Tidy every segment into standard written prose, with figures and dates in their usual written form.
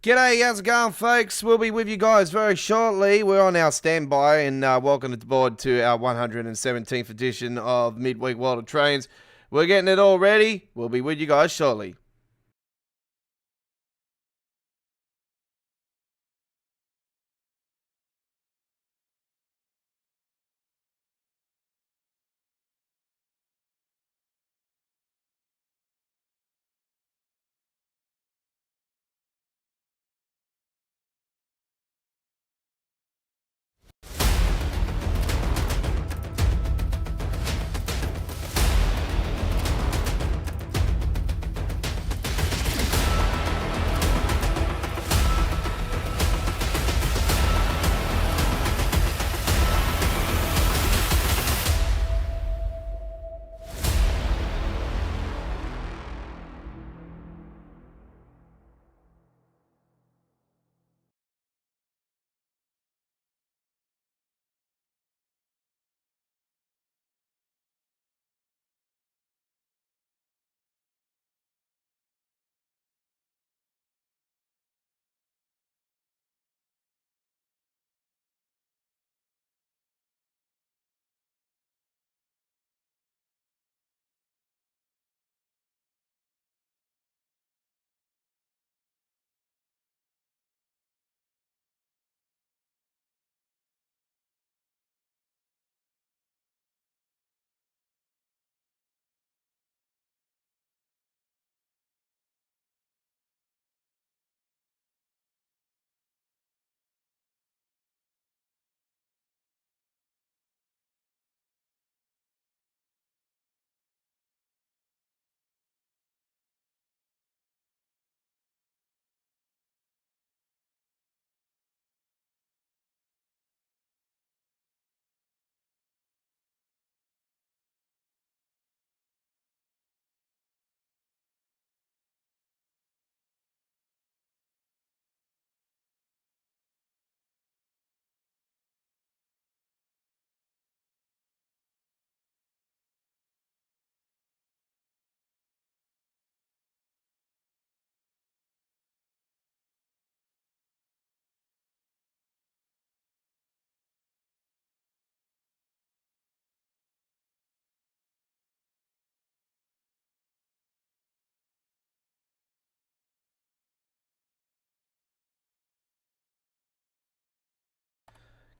G'day, how's it going, folks? We'll be with you guys very shortly. We're on our standby, and welcome aboard to our 117th edition of Midweek World of Trains. We're getting it all ready. We'll be with you guys shortly.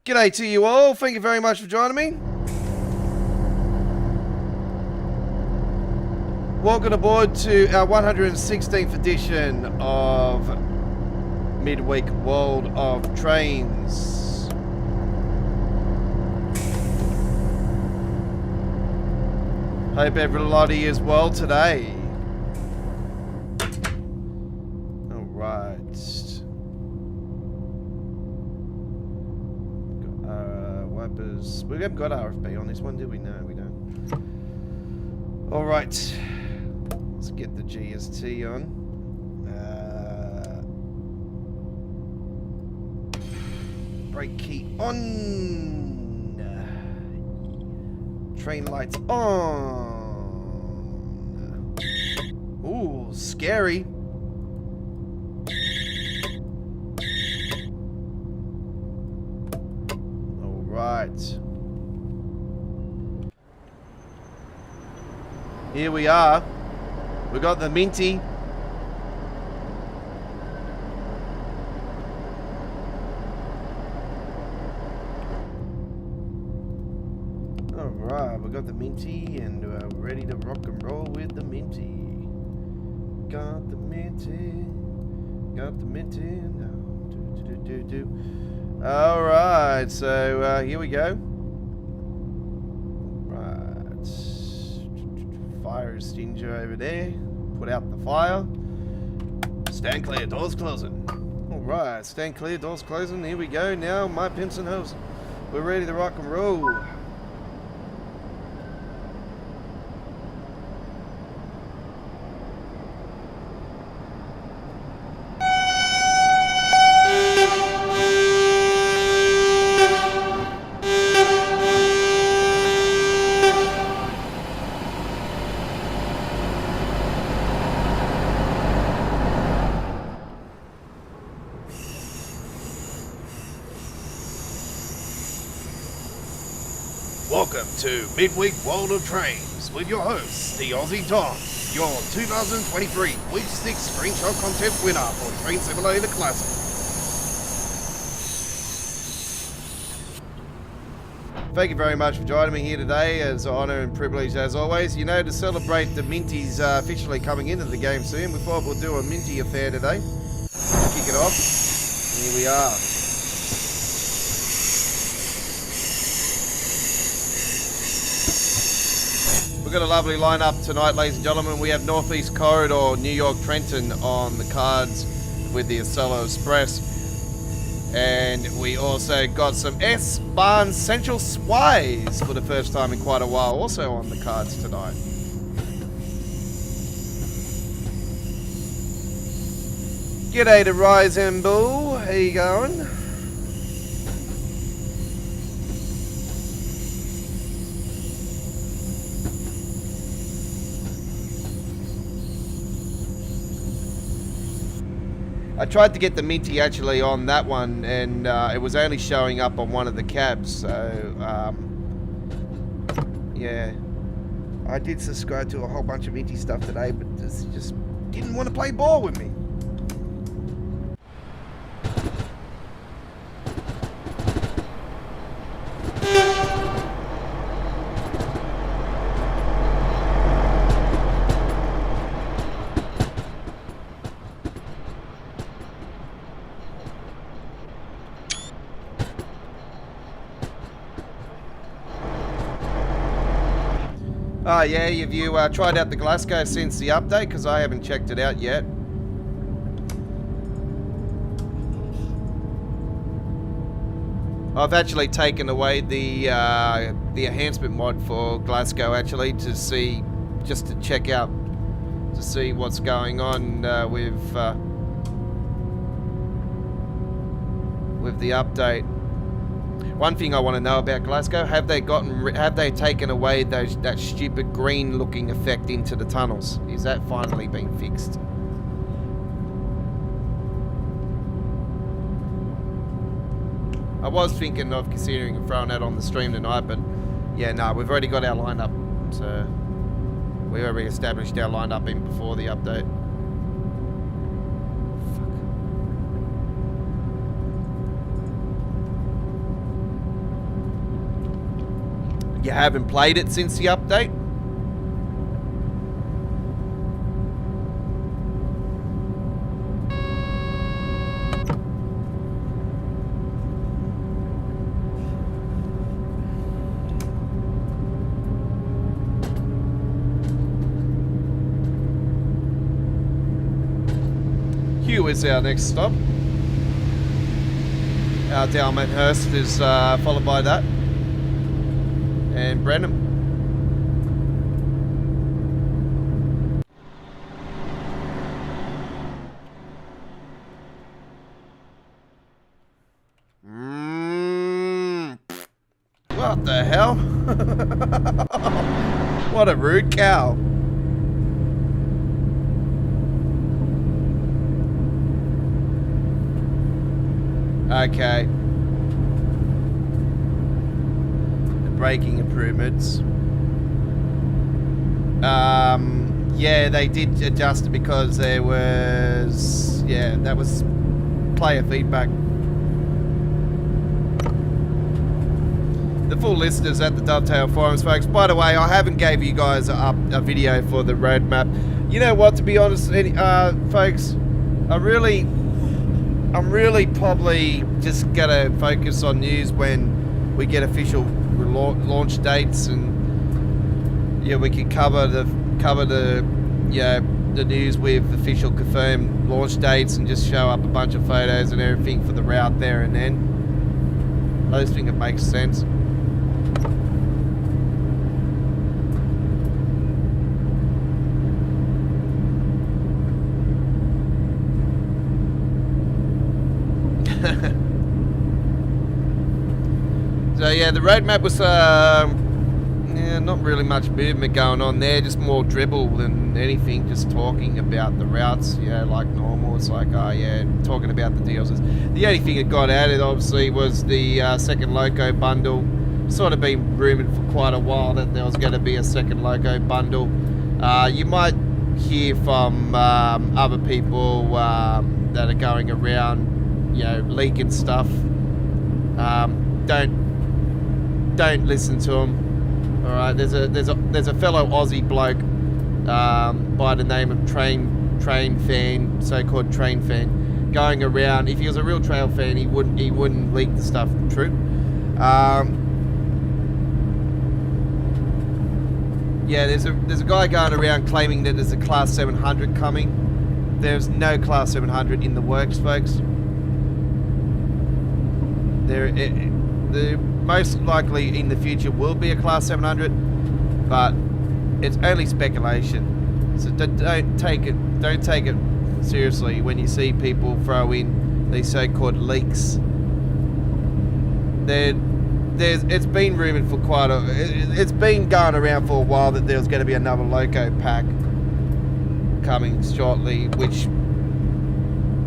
G'day to you all. Thank you very much for joining me. Welcome aboard to our 116th edition of Midweek World of Trains. Hope everybody is well today. Alright. Wipers. We haven't got RFB on this one, do we? No, we don't. Alright. Let's get the GST on. Brake key on. Train lights on. Ooh, scary. Alright. Here we are. We got the Minty. Alright, we got the Minty and we're ready to rock and roll with the Minty. Got the Minty. Got the Minty. Alright, so here we go. Right. Fire extinguisher over there. Put out the fire. Stand clear, doors closing. Alright, stand clear, doors closing. Here we go now, my pimps and hoes. We're ready to rock and roll. Welcome to Midweek World of Trains with your host, the Aussie Tom, your 2023 Week 6 Screenshot Contest winner for Train Simulator Classic. Thank you very much for joining me here today. As an honour and privilege as always. You know, to celebrate the Minties officially coming into the game soon, we thought we'll do a Minty affair today. Kick it off. Here we are. We've got a lovely lineup tonight, ladies and gentlemen. We have Northeast Corridor, New York Trenton on the cards with the Acela Express. And we also got some S-Bahn Central Sways for the first time in quite a while, also on the cards tonight. G'day to Rise and Bull, how you going? I tried to get the Minty actually on that one, and it was only showing up on one of the cabs, so yeah. I did subscribe to a whole bunch of Minty stuff today, but just didn't want to play ball with me. Oh yeah, have you tried out the Glasgow since the update? Because I haven't checked it out yet. I've actually taken away the enhancement mod for Glasgow actually to see, just to check out, to see what's going on with the update. One thing I want to know about Glasgow, have they taken away that stupid green looking effect into the tunnels? Is that finally been fixed? I was thinking of considering throwing that on the stream tonight, but yeah, no, we've already got our lineup, so we already established our lineup in before the update. You haven't played it since the update? Hugh is our next stop. Our Dalmanhurst is followed by that. And Brenham. What the hell? What a rude cow. Okay. Braking improvements. Yeah, they did adjust it because there was, yeah, that was player feedback. The full list is at the Dovetail forums, folks. By the way, I haven't gave you guys a video for the roadmap. You know what, to be honest, folks, I'm really probably just gonna focus on news when we get official launch dates, and yeah, we can cover the news with official confirmed launch dates and just show up a bunch of photos and everything for the route there and then. I just think it makes sense. So yeah, the roadmap was yeah, not really much movement going on there, just more dribble than anything, just talking about the routes, yeah, like normal. It's like, oh yeah, talking about the deals. The only thing that got added obviously was the second Loco bundle sort of been rumoured for quite a while that there was going to be a second Loco bundle. You might hear from other people that are going around, you know, leaking stuff. Don't listen to them. All right, there's a fellow Aussie bloke by the name of Train Fan, so-called Train Fan, going around. If he was a real trail fan, he wouldn't leak the stuff true. Yeah, there's a guy going around claiming that there's a Class 700 coming. There's no Class 700 in the works, folks. There most likely in the future will be a Class 700, but it's only speculation. So don't take it seriously when you see people throw in these so-called leaks. It's been rumoured for it's been going around for a while that there's going to be another Loco pack coming shortly, which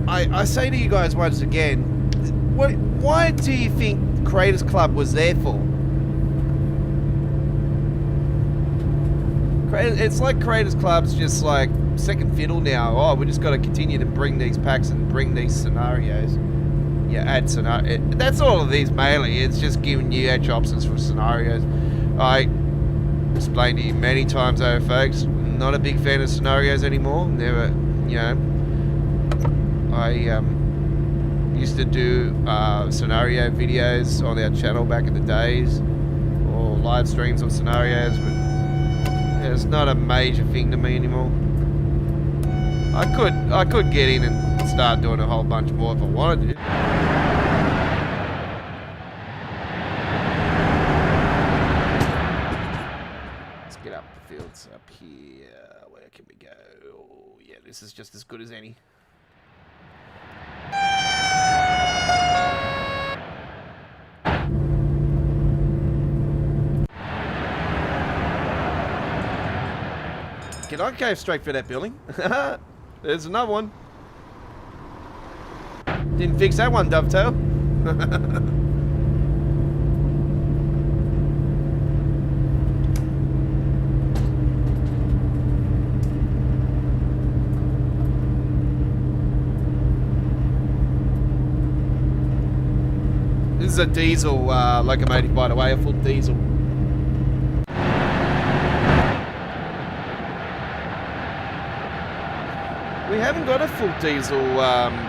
I say to you guys once again, why do you think Creators Club was there for? It's like Creators Club's just like second fiddle now. Oh, we just got to continue to bring these packs and bring these scenarios. Yeah, add scenario. That's all of these mainly. It's just giving you edge options for scenarios. I explained to you many times over, folks. Not a big fan of scenarios anymore. Never, you know. I used to do scenario videos on our channel back in the days, or live streams of scenarios, but it's not a major thing to me anymore. I could get in and start doing a whole bunch more if I wanted to. Let's get up the fields up here. Where can we go? Oh, yeah, this is just as good as any. Can I go straight for that building? There's another one. Didn't fix that one, Dovetail. This is a diesel locomotive, by the way, a full diesel. We haven't got a full diesel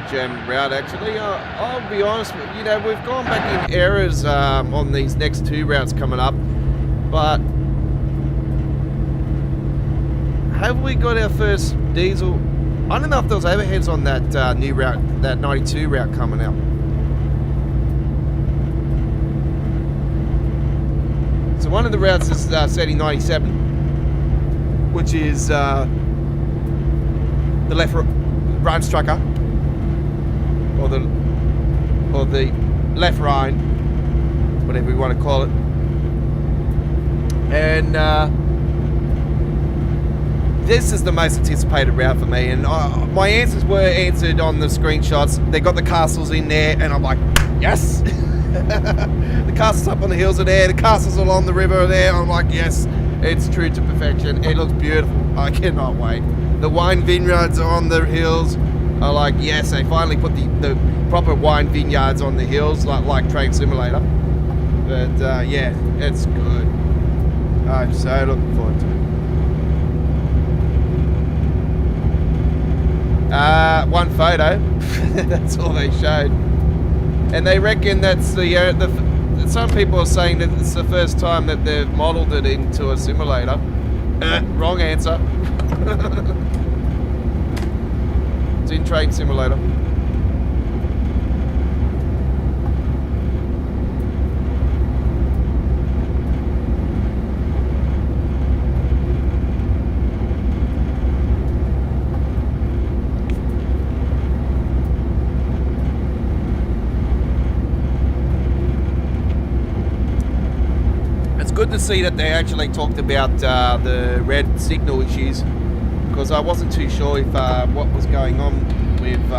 German route, actually. I'll be honest, you know, we've gone back in errors on these next two routes coming up, but have we got our first diesel? I don't know if there's overheads on that new route, that 92 route coming out. So one of the routes is setting 97, which is the left Rhine Strucker, or the left Rhine, whatever we want to call it. And this is the most anticipated route for me, and my answers were answered on the screenshots. They got the castles in there, and I'm like, yes. The castles up on the hills are there, the castles along the river are there. I'm like, yes, it's true to perfection. It looks beautiful. I cannot wait. The wine vineyards are on the hills. I like, yes, they finally put the proper wine vineyards on the hills, like Train Simulator. But yeah, it's good. I'm so looking forward to it. One photo. That's all they showed. And they reckon that's some people are saying that it's the first time that they've modelled it into a simulator. Wrong answer. It's in Train Simulator. It's good to see that they actually talked about the red signal issues, because I wasn't too sure if what was going on with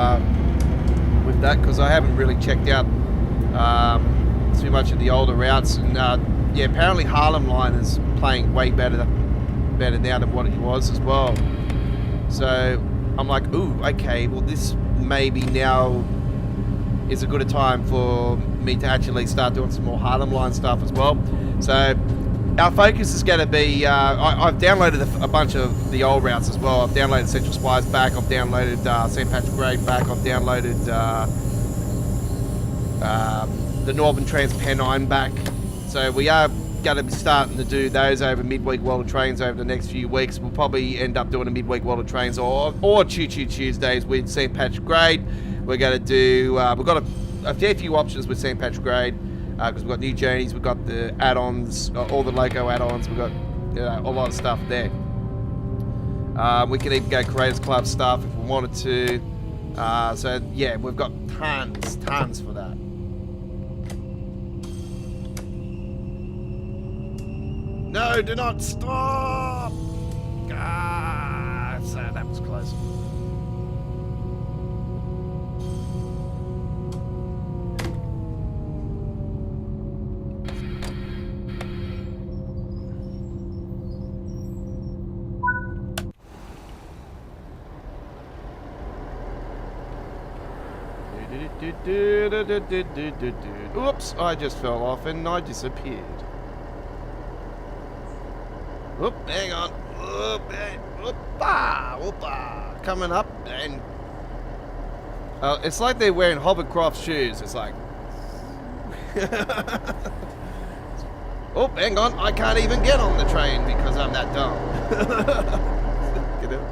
that, because I haven't really checked out too much of the older routes, and yeah, apparently Harlem Line is playing way better now than what it was as well. So I'm like, ooh, okay, well this maybe now is a good a time for me to actually start doing some more Harlem Line stuff as well. So our focus is going to be, I've downloaded a bunch of the old routes as well. I've downloaded Central Spies back, I've downloaded St. Patrick Grade back, I've downloaded the Northern Trans-Pennine back. So we are going to be starting to do those over midweek World of Trains over the next few weeks. We'll probably end up doing a midweek World of Trains or Choo Choo Tuesdays with St. Patrick Grade. We're going to do, we've got a fair few options with St. Patrick Grade because we've got new journeys, we've got the add-ons, all the Loco add-ons, we've got a lot of stuff there. We can even go Creators Club stuff if we wanted to. So yeah, we've got tons for that. No, do not stop! Ah, so that was close. Oops, I just fell off and I disappeared. Oop, hang on. Oop, coming up and... it's like they're wearing hovercraft shoes. It's like... oh, hang on. I can't even get on the train because I'm that dumb. Get out.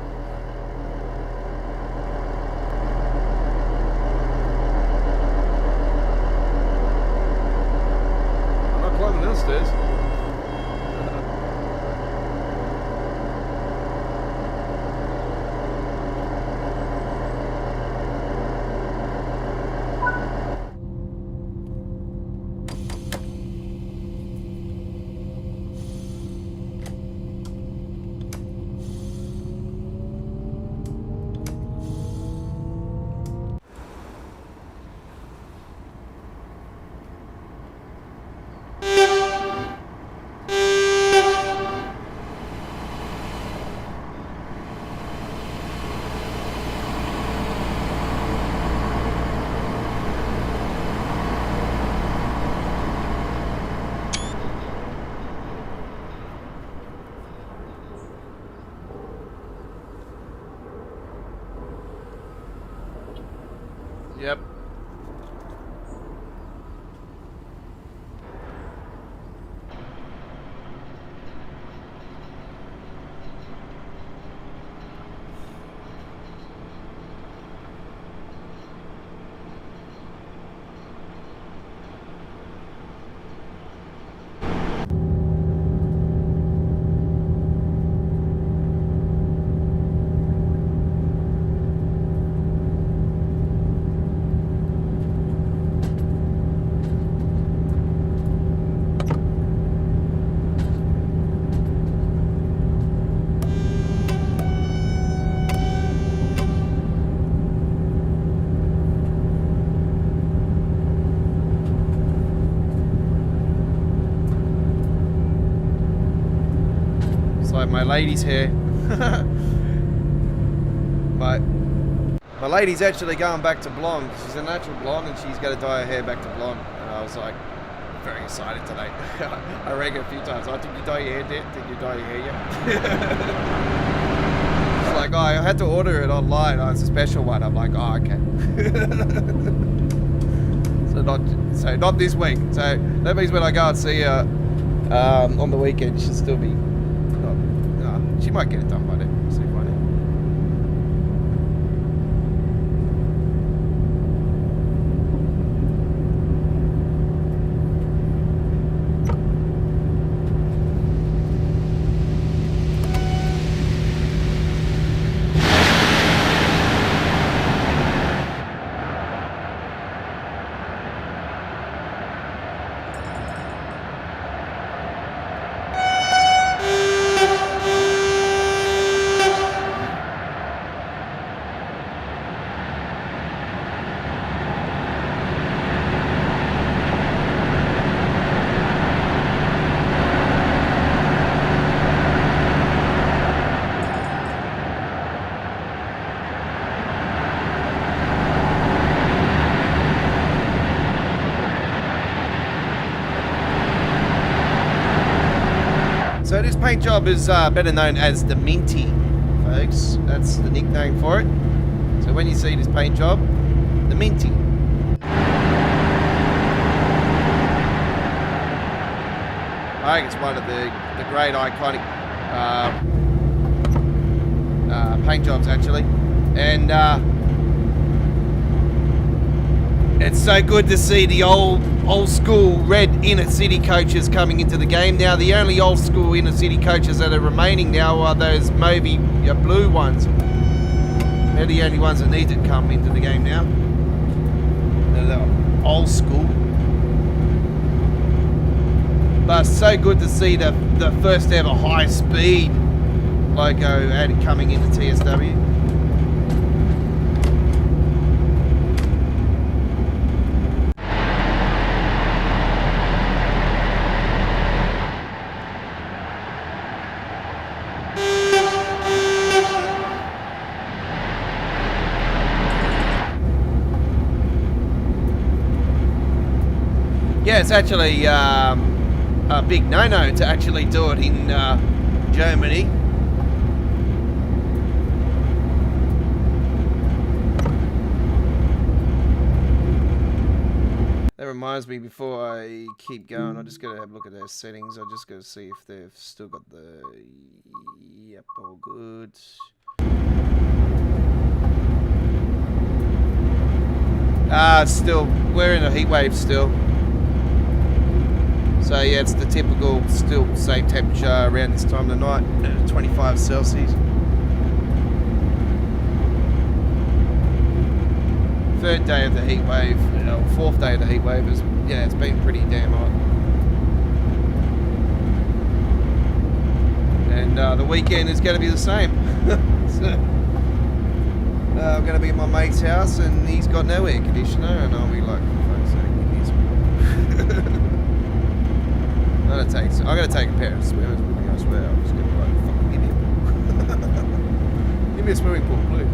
I'm not climbing those stairs. Yep. My lady's hair. my lady's actually going back to blonde. She's a natural blonde and she's going to dye her hair back to blonde. And I was like, very excited today. I rang her a few times. Oh, did you dye your hair yet? Did you dye your hair yet? She's like, oh, I had to order it online. Oh, it's a special one. I'm like, oh, okay. so not this week. So that means when I go and see her on the weekend, she'll still be. She might get it done by then. See by then. So this paint job is better known as the Minty, folks. That's the nickname for it. So when you see this paint job, the Minty. I think it's one of the great iconic paint jobs actually, and it's so good to see the old school red inner city coaches coming into the game. Now the only old school inner city coaches that are remaining now are those Moby blue ones. They're the only ones that need to come into the game now. They're old school. But it's so good to see the first ever high speed Loco coming into TSW. Yeah, it's actually a big no-no to actually do it in Germany. That reminds me, before I keep going, I just gotta have a look at their settings. I just gotta see if they've still got the... Yep, all good. Still, we're in a heat wave still. So yeah, it's the typical, still same temperature around this time of the night, 25 Celsius. Third day of the heat wave, fourth day of the heat wave is, yeah, it's been pretty damn hot. And the weekend is going to be the same. So, I'm going to be at my mate's house and he's got no air conditioner and I'll be like, for fuck's sake, give me some. I'm gonna take a pair of swimmers with me, I swear. I'm just gonna be like, fucking give me a pool. Give me a swimming pool, please.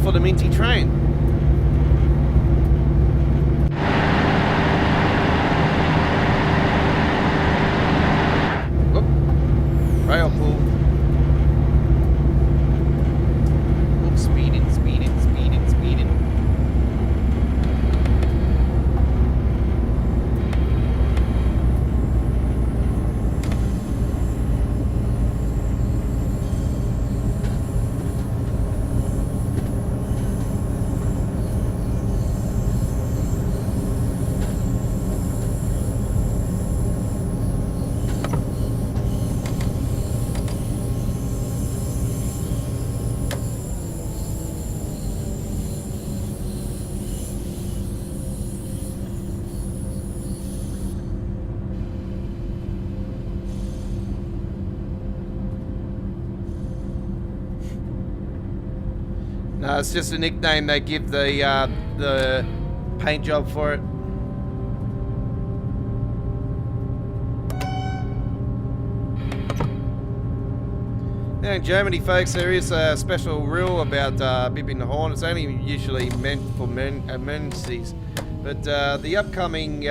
For the Minty train. Whoop. Rail pull. Whoop, speeding. No, it's just a nickname they give the paint job for it. Now in Germany, folks, there is a special rule about bipping the horn. It's only usually meant for emergencies, but the upcoming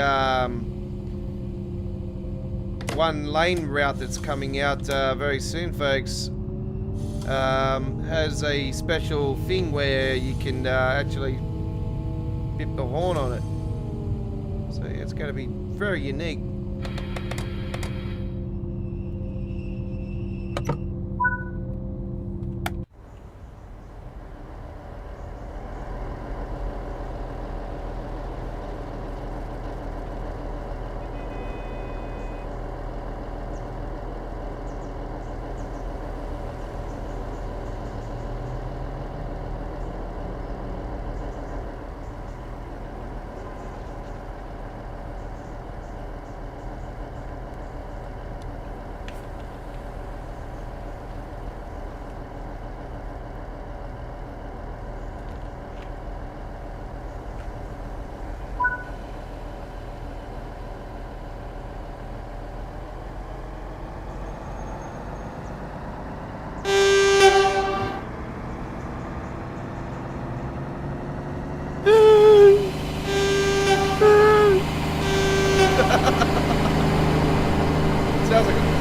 one lane route that's coming out very soon, folks, has a special thing where you can actually bip the horn on it. So yeah, it's going to be very unique.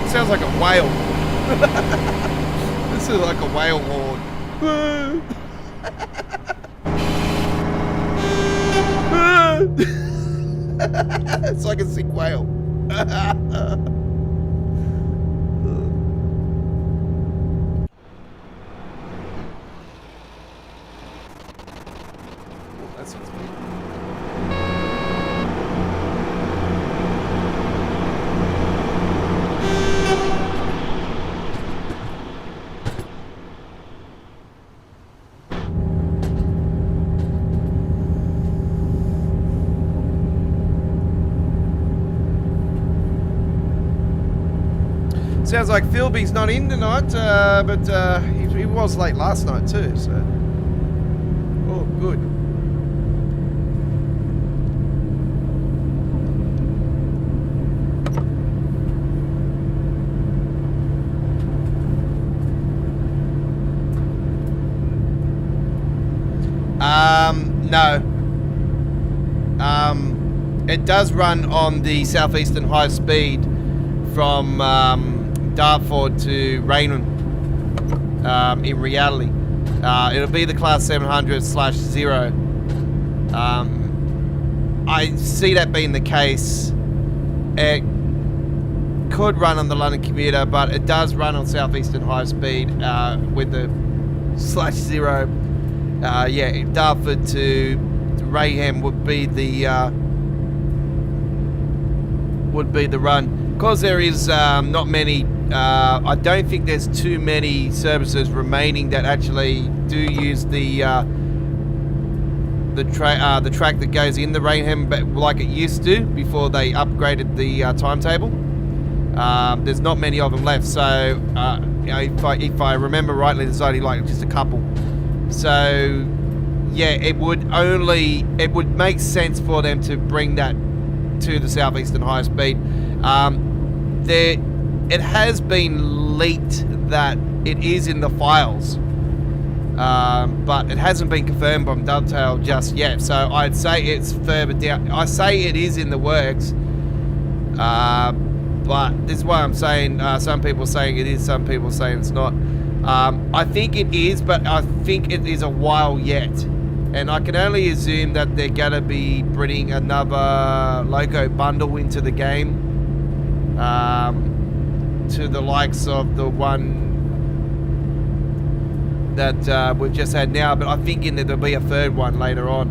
Sounds like a whale. This is like a whale horn. It's like a sick whale. That sounds good. Sounds like Philby's not in tonight, but he was late last night too, so... Oh, good. No. It does run on the Southeastern High Speed from Dartford to Raynham. In reality, it'll be the Class 700/0. I see that being the case. It could run on the London commuter, but it does run on Southeastern High Speed with the /0. Yeah, Dartford to Raynham would be the run. Because there is not many, I don't think there's too many services remaining that actually do use the track that goes in the Raynham, but like it used to before they upgraded the timetable. There's not many of them left, so you know, if I remember rightly, there's only like just a couple. So yeah, it would make sense for them to bring that to the Southeastern High Speed. It has been leaked that it is in the files, but it hasn't been confirmed by Dovetail just yet. So I'd say it's further down. I say it is in the works, but this is why I'm saying some people are saying it is, some people are saying it's not. I think it is, but I think it is a while yet. And I can only assume that they're going to be bringing another Loco bundle into the game. To the likes of the one that we've just had now. But I'm thinking that there'll be a third one later on.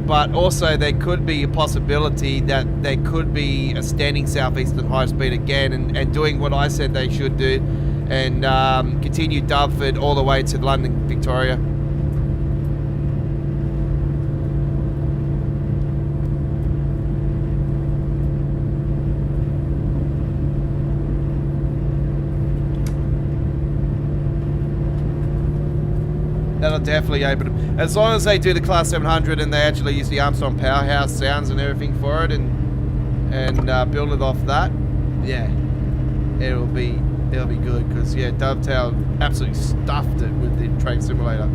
But also there could be a possibility that there could be a standing Southeastern High Speed again and doing what I said they should do. And continue Dartford all the way to London, Victoria. That'll definitely open it. As long as they do the Class 700 and they actually use the Armstrong Powerhouse sounds and everything for it and build it off that, yeah, it'll be good, because yeah, Dovetail absolutely stuffed it with the Train Simulator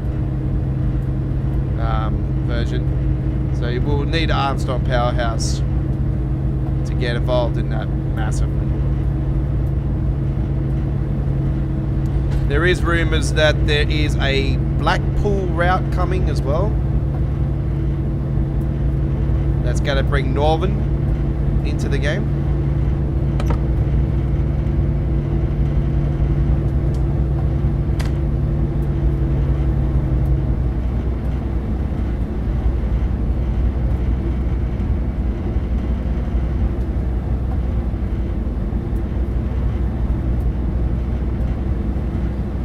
version. So you will need an Armstrong Powerhouse to get involved in that massively. There is rumours that there is a Blackpool route coming as well. That's going to bring Northern into the game.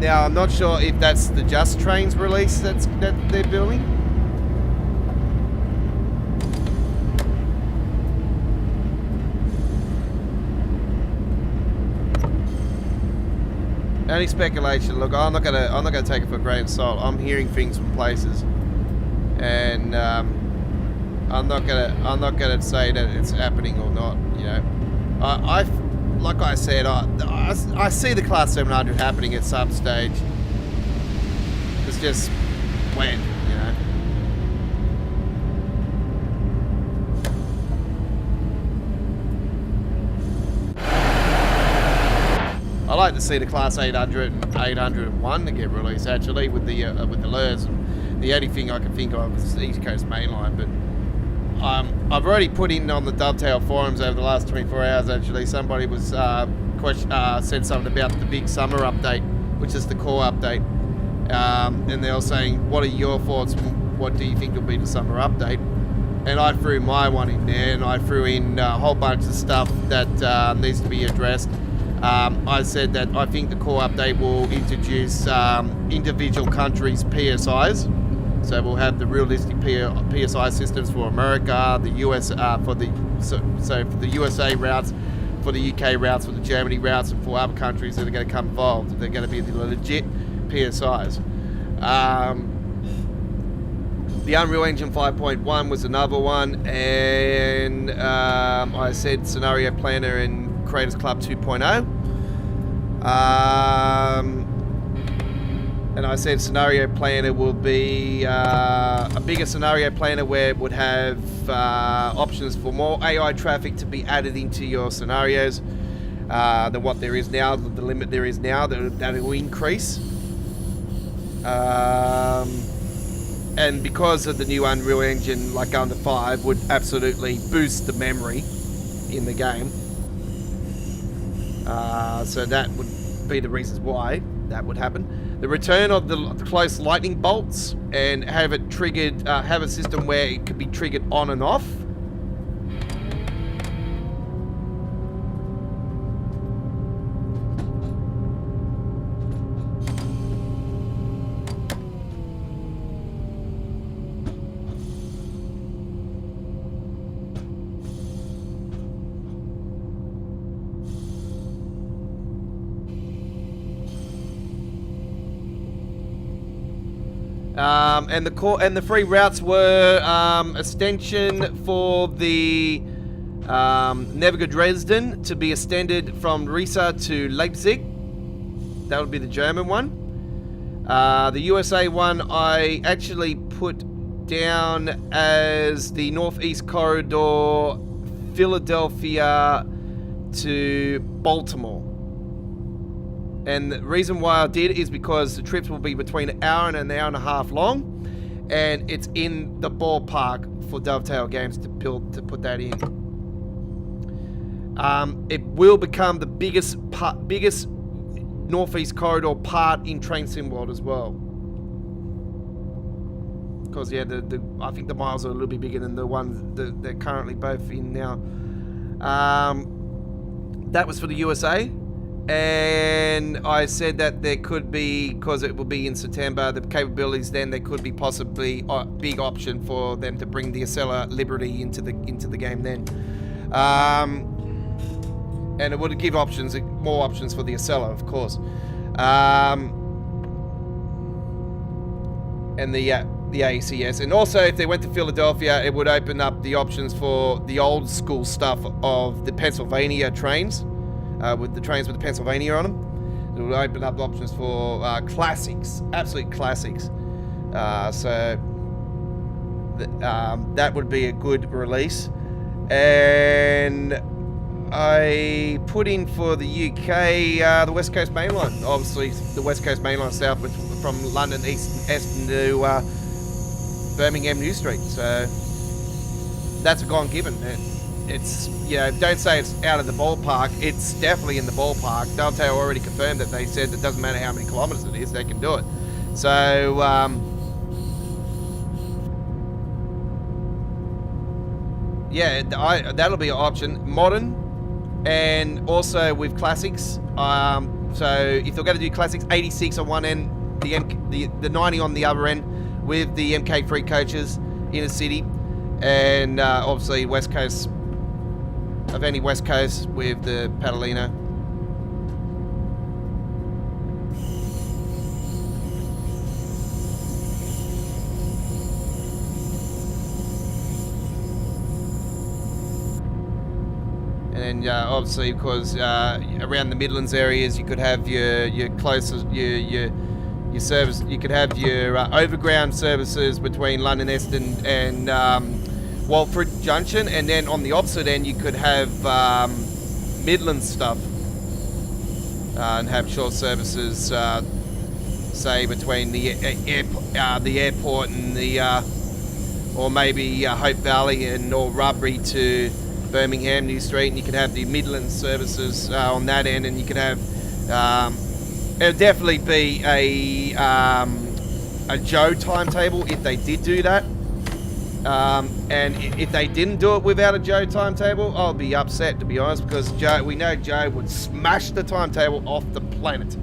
Now, I'm not sure if that's the Just Trains release that they're building. Only speculation. Look, I'm not gonna take it for a grain of salt. I'm hearing things from places, and I'm not gonna say that it's happening or not. You know, like I said, I see the Class 700 happening at some stage. It's just when, you know. I like to see the Class 800 and 801 to get released actually with the LIRRs. The only thing I can think of is the East Coast Mainline, but I've already put in on the Dovetail forums over the last 24 hours actually. Somebody was said something about the big summer update, which is the core update, and they were saying, what are your thoughts? What do you think will be the summer update? And I threw my one in there, and I threw in a whole bunch of stuff that needs to be addressed. I said that I think the core update will introduce individual countries' PSIs. So we'll have the realistic PSI systems for America, the US for the for the USA routes, for the UK routes, for the Germany routes, and for other countries that are going to come involved. They're going to be the legit PSIs. The Unreal Engine 5.1 was another one, and I said Scenario Planner and Creators Club 2.0. And I said Scenario Planner will be a bigger Scenario Planner where it would have options for more AI traffic to be added into your scenarios than what there is now, the limit there is now, that will increase. And because of the new Unreal Engine, like under 5, would absolutely boost the memory in the game. So that would be the reasons why that would happen. The return of the close lightning bolts, and have it triggered, have a system where it could be triggered on and off. And the free routes were extension for the Neviga Dresden to be extended from Riesa to Leipzig. That would be the German one. The USA one I actually put down as the Northeast Corridor, Philadelphia to Baltimore. And the reason why I did is because the trips will be between an hour and an hour and a half long, and it's in the ballpark for Dovetail Games to put that in. It will become the biggest Northeast Corridor part in Train Sim World as well. Because yeah, I think the miles are a little bit bigger than the ones that they're currently both in now. That was for the USA. And I said that there could be, because it will be in September, the capabilities then, there could be possibly a big option for them to bring the Acela Liberty into the game then. And it would give options, more options for the Acela, of course. And the ACS. And also, if they went to Philadelphia, it would open up the options for the old school stuff of the Pennsylvania trains. With the trains with the Pennsylvania on them. It will open up options for classics, absolute classics. So that would be a good release. And I put in for the UK, the West Coast Main Line. Obviously, the West Coast Main Line south from London East to Birmingham New Street. So that's a gone given. It's, you know, don't say it's out of the ballpark. It's definitely in the ballpark. Dante already confirmed that. They said it doesn't matter how many kilometres it is, they can do it. So, yeah, that'll be an option. Modern, and also with classics. So if they're going to do classics, 86 on one end, the 90 on the other end, with the MK3 coaches in a city, and obviously West Coast, of any West Coast with the Padalino. And obviously, because around the Midlands areas, you could have your closest your service. You could have your overground services between London Euston and Walford Junction, and then on the opposite end, you could have Midlands stuff and have short services, say between the airport and the or maybe Hope Valley and or Rubbery to Birmingham New Street, and you could have the Midlands services on that end, and you could have it'll definitely be a Joe timetable if they did do that, and if they didn't do it without a Joe timetable, I'll be upset, to be honest, because we know Joe would smash the timetable off the planet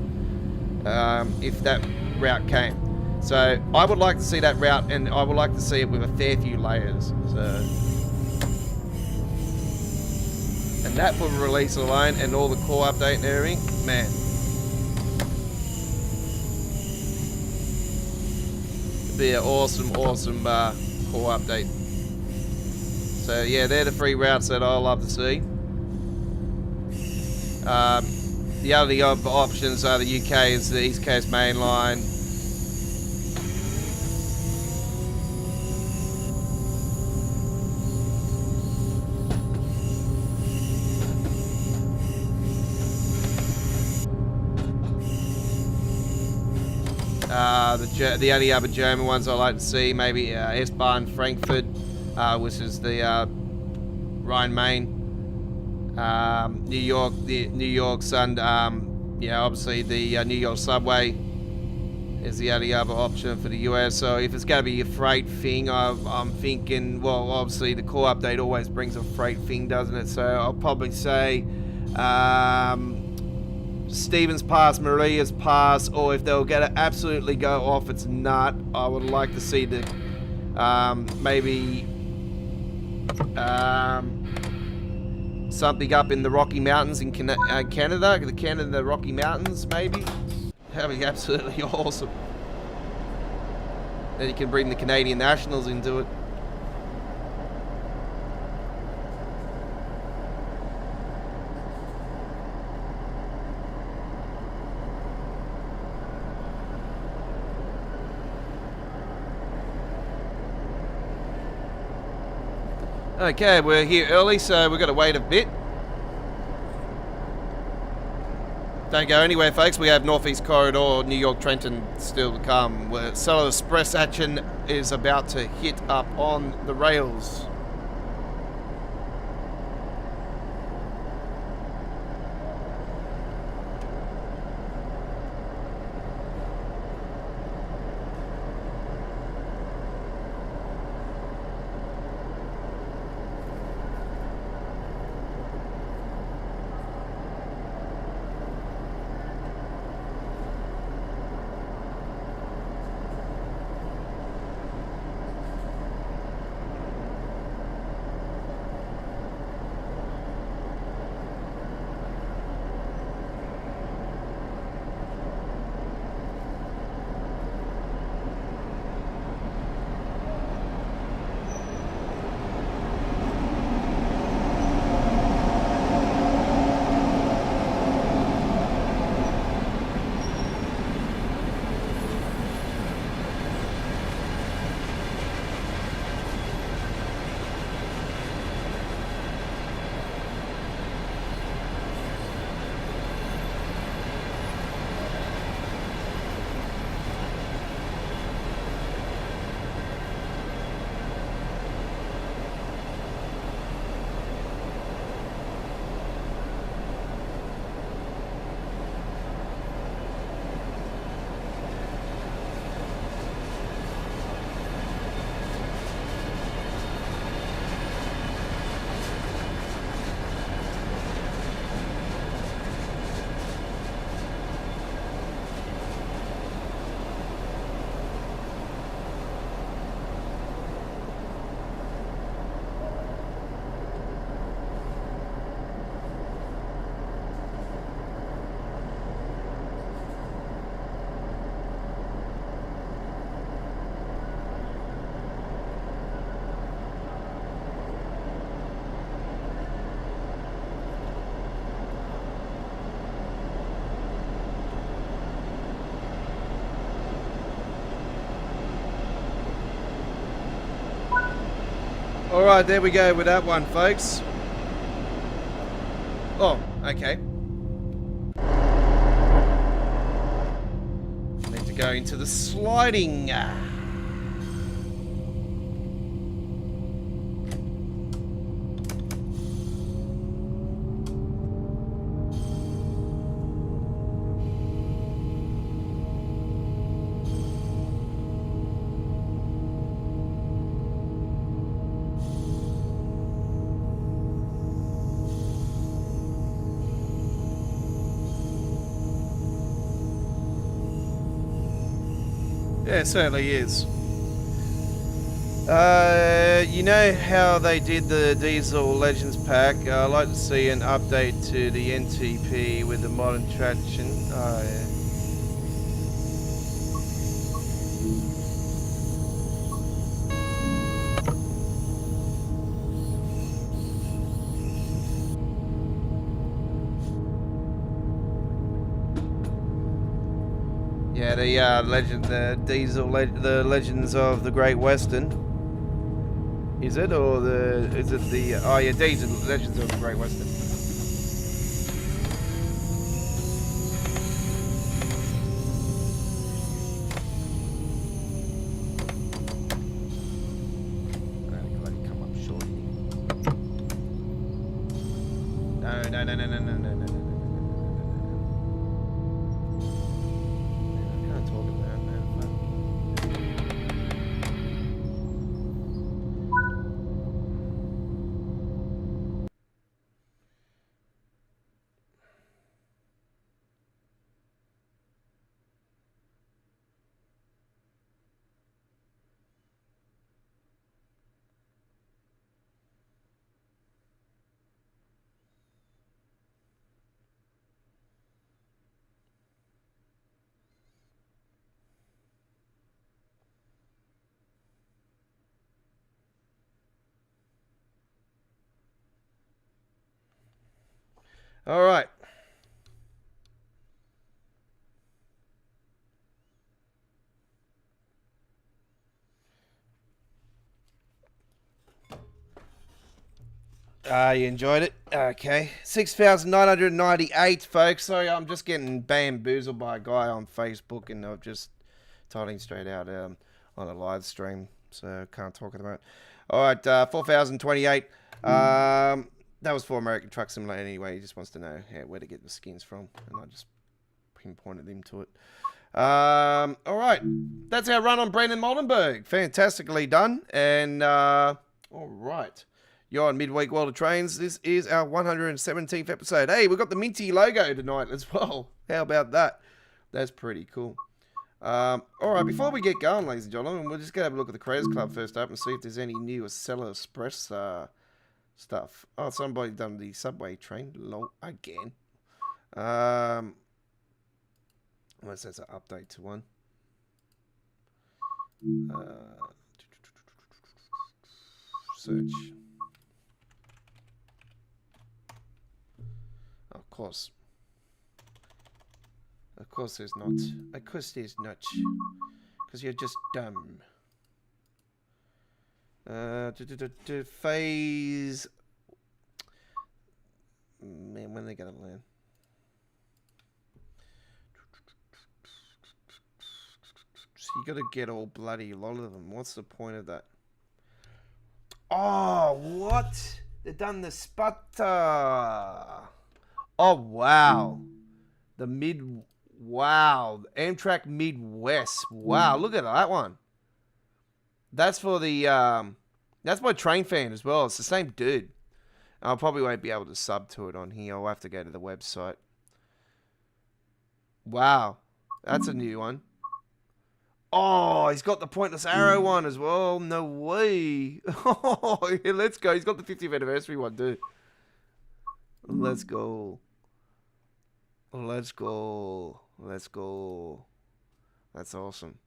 if that route came. So I would like to see that route, and I would like to see it with a fair few layers. So. And that for release alone and all the core update and everything, man. It'd be an awesome core update. So yeah, they're the 3 routes that I love to see. The other options are the UK is the East Coast Main Line. The only other German ones I like to see, maybe S-Bahn Frankfurt, which is the Rhine-Main, New York, yeah, obviously the New York subway is the only other option for the US. So if it's going to be a freight thing, I'm thinking, well, obviously the core update always brings a freight thing, doesn't it? So I'll probably say Stevens Pass, Maria's Pass, or if they'll get it absolutely go off its nut, I would like to see the maybe something up in the Rocky Mountains in Canada, the Rocky Mountains, maybe. That'd be absolutely awesome. Then you can bring the Canadian Nationals into it. Okay, we're here early, so we've got to wait a bit. Don't go anywhere, folks. We have Northeast Corridor, New York Trenton still to come. Solid Express action is about to hit up on the rails. Alright, there we go with that one, folks. Oh, okay. Need to go into the sliding. Yeah, it certainly is. You know how they did the Diesel Legends pack? I'd like to see an update to the NTP with the modern traction. Oh, yeah. Yeah, the Legends of the Great Western. Is it, or is it the, oh yeah, Diesel Legends of the Great Western. Come up short here. No. All right. You enjoyed it? Okay. 6,998, folks. Sorry, I'm just getting bamboozled by a guy on Facebook, and I've just told him straight out on a live stream, so can't talk about it. All right, 4,028. That was for American Truck Simulator anyway. He just wants to know where to get the skins from, and I just pinpointed him to it. All right. That's our run on Brendan Moldenberg. Fantastically done. And, all right. You're on Midweek World of Trains. This is our 117th episode. Hey, we've got the Minty logo tonight as well. How about that? That's pretty cool. All right, before we get going, ladies and gentlemen, we're just going to have a look at the Creators Club first up and see if there's any new Acela Express stuff. Oh, somebody done the subway train. Lol, again. Unless that's an update to one. Search. Of course. Of course there's not. Of course there's not. Because you're just dumb. Phase. Man, when are they going to learn? So you got to get all bloody lot of them. What's the point of that? Oh, what? They've done the sputter. Oh, wow. Wow. Amtrak Midwest. Wow, look at that one. That's for the, that's my train fan as well. It's the same dude. I probably won't be able to sub to it on here. I'll have to go to the website. Wow. That's a new one. Oh, he's got the pointless arrow one as well. No way. Oh, yeah, let's go. He's got the 50th anniversary one, dude. Let's go. Let's go. Let's go. That's awesome.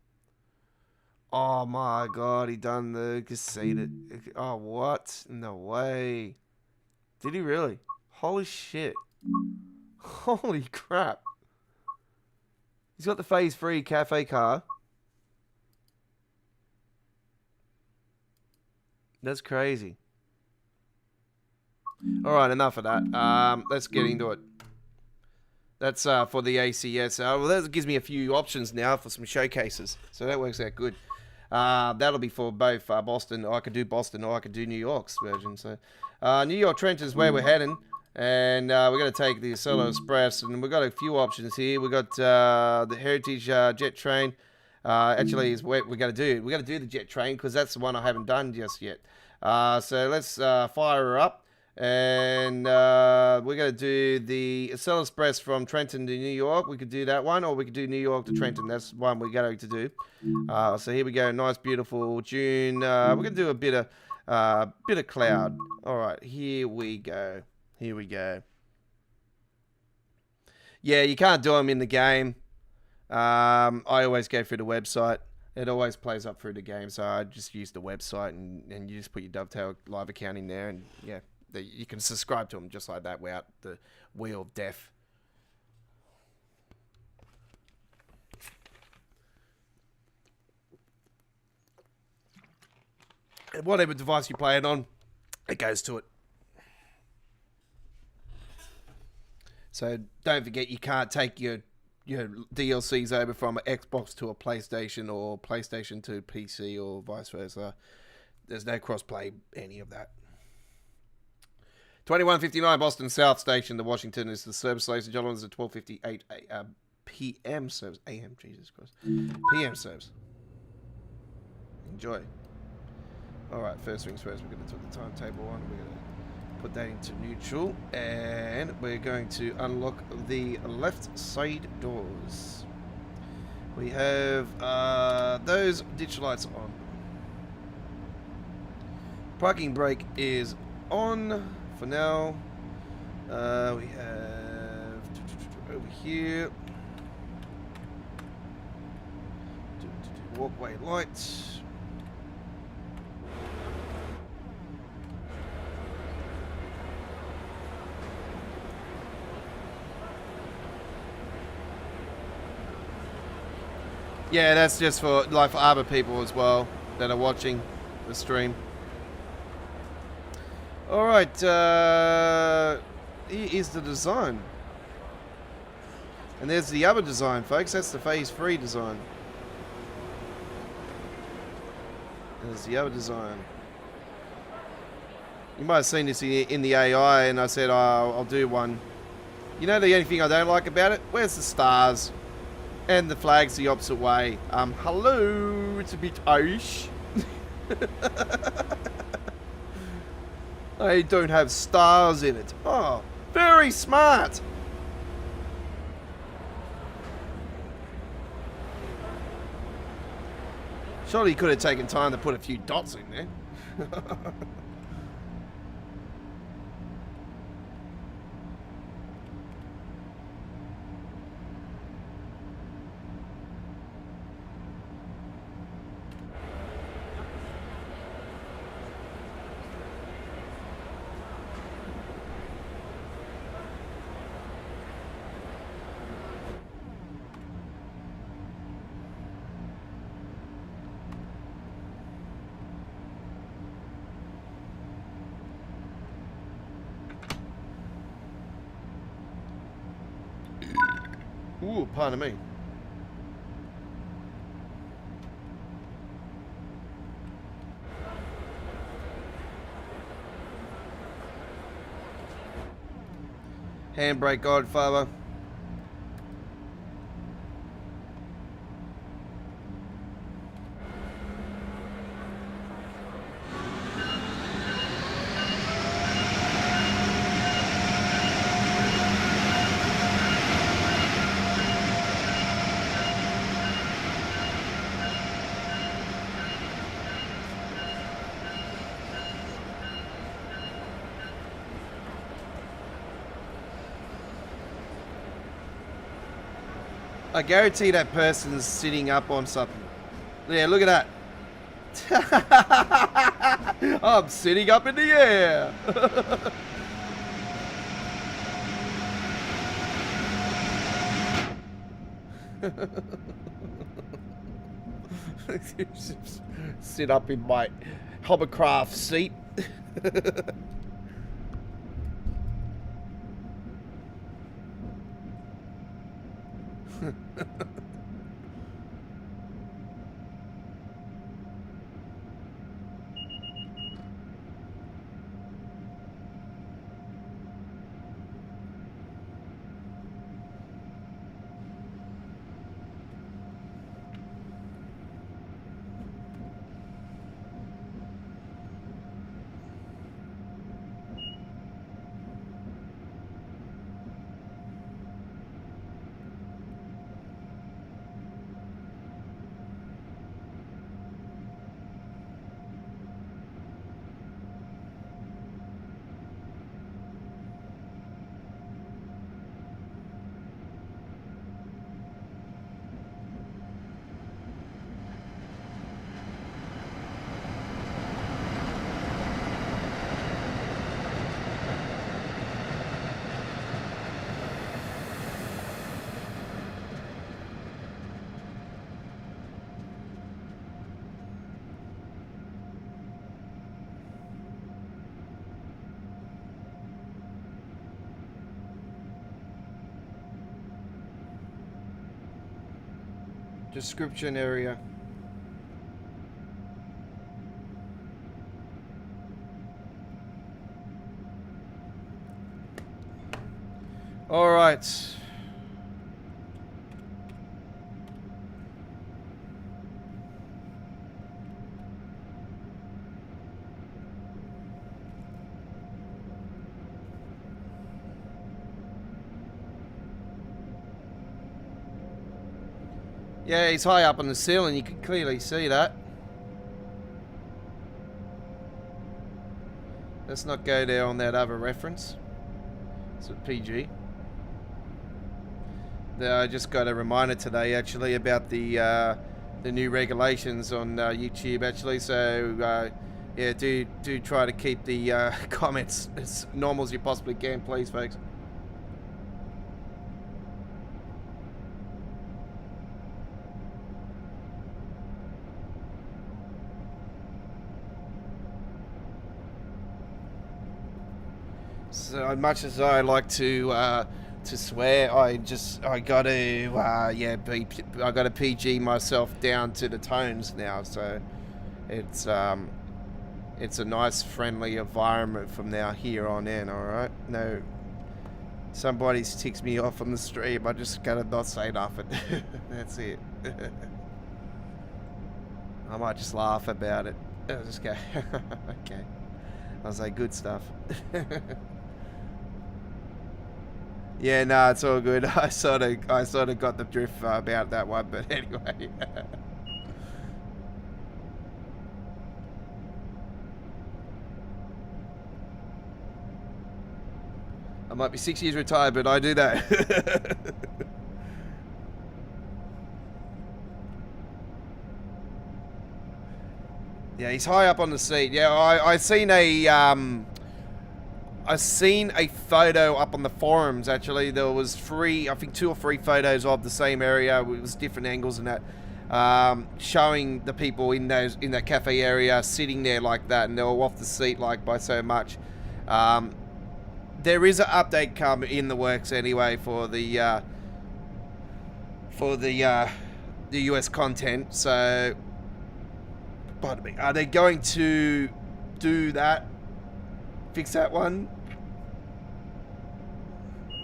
Oh my god, he done the cassette. Oh, what? No way. Did he really? Holy shit. Holy crap. He's got the phase 3 cafe car. That's crazy. All right, enough of that. Let's get into it. That's for the ACS. Well, that gives me a few options now for some showcases. So that works out good. That'll be for both Boston. I could do Boston or I could do New York's version. So New York Trenton is where we're heading. And we're going to take the Acela Express. And we've got a few options here. We've got the Heritage Jet Train. Actually, is what we're going to do. We're going to do the Jet Train because that's the one I haven't done just yet. So let's fire her up. And we're going to do the Acela Express from Trenton to New York. We could do that one, or we could do New York to Trenton. That's one we're going to do. So here we go. Nice, beautiful June. We're going to do a bit of cloud. All right, here we go. Here we go. Yeah, you can't do them in the game. I always go through the website. It always plays up through the game, so I just use the website, and you just put your Dovetail live account in there, and yeah. You can subscribe to them just like that without the wheel of death. And whatever device you play it on, it goes to it. So don't forget you can't take your DLCs over from an Xbox to a PlayStation or PlayStation to PC or vice versa. There's no crossplay, any of that. 21:59 Boston South Station to Washington is the service, ladies and gentlemen. It's a 12:58 p.m. service. A.m. Jesus Christ. P.m. service. Enjoy. All right, first things first. We're going to put the timetable on. We're going to put that into neutral, and we're going to unlock the left side doors. We have those ditch lights on. Parking brake is on. For now, we have over here walkway lights. Yeah, that's just for other people as well that are watching the stream. Alright, here is the design. And there's the other design, folks. That's the Phase 3 design. There's the other design. You might have seen this in the AI, and I said, oh, I'll do one. You know the only thing I don't like about it? Where's the stars? And the flag's the opposite way. Hello, it's a bit Irish. They don't have stars in it. Oh, very smart. Surely he could have taken time to put a few dots in there. Ooh, pardon me. Handbrake, Godfather. I guarantee that person's sitting up on something. Yeah, look at that. I'm sitting up in the air. Sit up in my hovercraft seat. Description area. All right. Yeah, he's high up on the ceiling. You can clearly see that. Let's not go there on that other reference. It's a PG. I just got a reminder today, actually, about the new regulations on YouTube, actually. So, yeah, do try to keep the comments as normal as you possibly can, please, folks. So much as I like to swear, I gotta PG myself down to the tones now. So it's a nice, friendly environment from now here on in. All right, no, somebody ticks me off on the stream, I just gotta not say nothing. That's it. I might just laugh about it. I'll just go, okay. I'll say good stuff. Yeah, no, it's all good. I sort of got the drift about that one, but anyway. I might be 6 years retired, but I do that. Yeah, he's high up on the seat. Yeah, I seen a photo up on the forums, actually. There was I think 2 or 3 photos of the same area. It was different angles and that, showing the people in that cafe area sitting there like that, and they were off the seat like by so much. There is an update come in the works anyway for the US content. So, pardon me. Are they going to do that? Fix that one?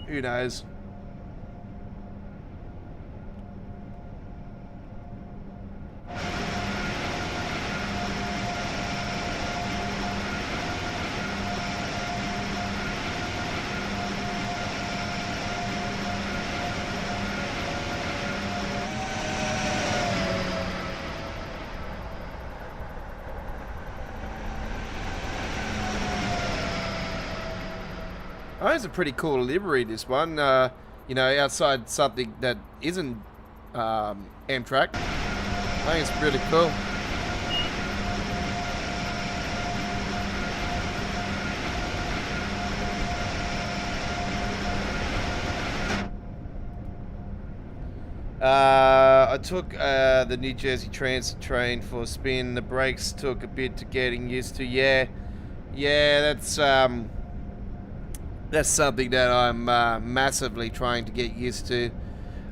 Who knows? Oh, it's a pretty cool livery, this one. You know, outside something that isn't Amtrak. I think it's really cool. I took the New Jersey Transit train for a spin. The brakes took a bit to getting used to. Yeah, that's something that I'm massively trying to get used to.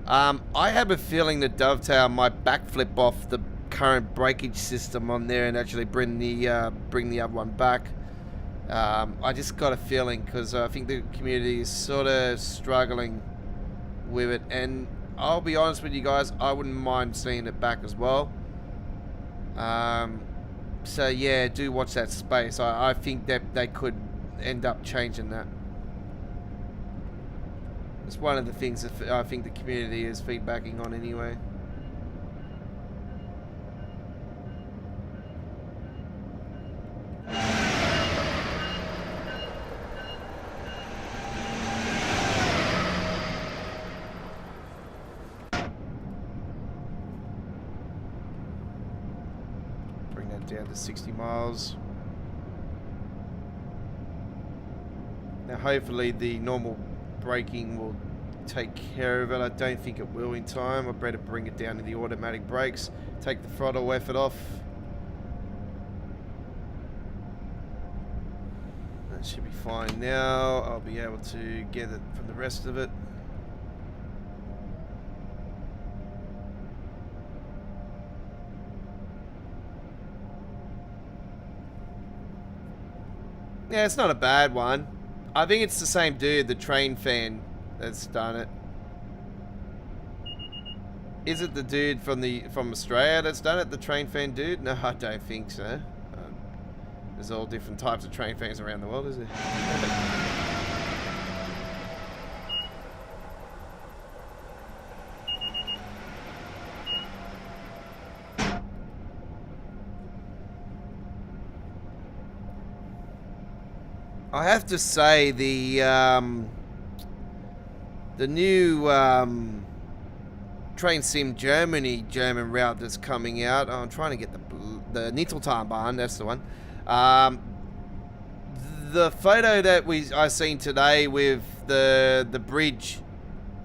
I have a feeling that Dovetail might backflip off the current breakage system on there and actually bring the other one back. I just got a feeling, because I think the community is sort of struggling with it, and I'll be honest with you guys, I wouldn't mind seeing it back as well. So yeah, do watch that space. I think that they could end up changing that. It's one of the things that I think the community is feedbacking on anyway. Bring that down to 60 miles. Now hopefully the normal braking will take care of it. I don't think it will in time. I better bring it down to the automatic brakes, take the throttle effort off. That should be fine now. I'll be able to get it from the rest of it. Yeah, it's not a bad one. I think it's the same dude, the train fan, that's done it. Is it the dude from Australia that's done it, the train fan dude? No, I don't think so. There's all different types of train fans around the world, is there? I have to say the new Train Sim German route that's coming out. I'm trying to get the Nitteltalbahn, that's the one. The photo that I seen today with the bridge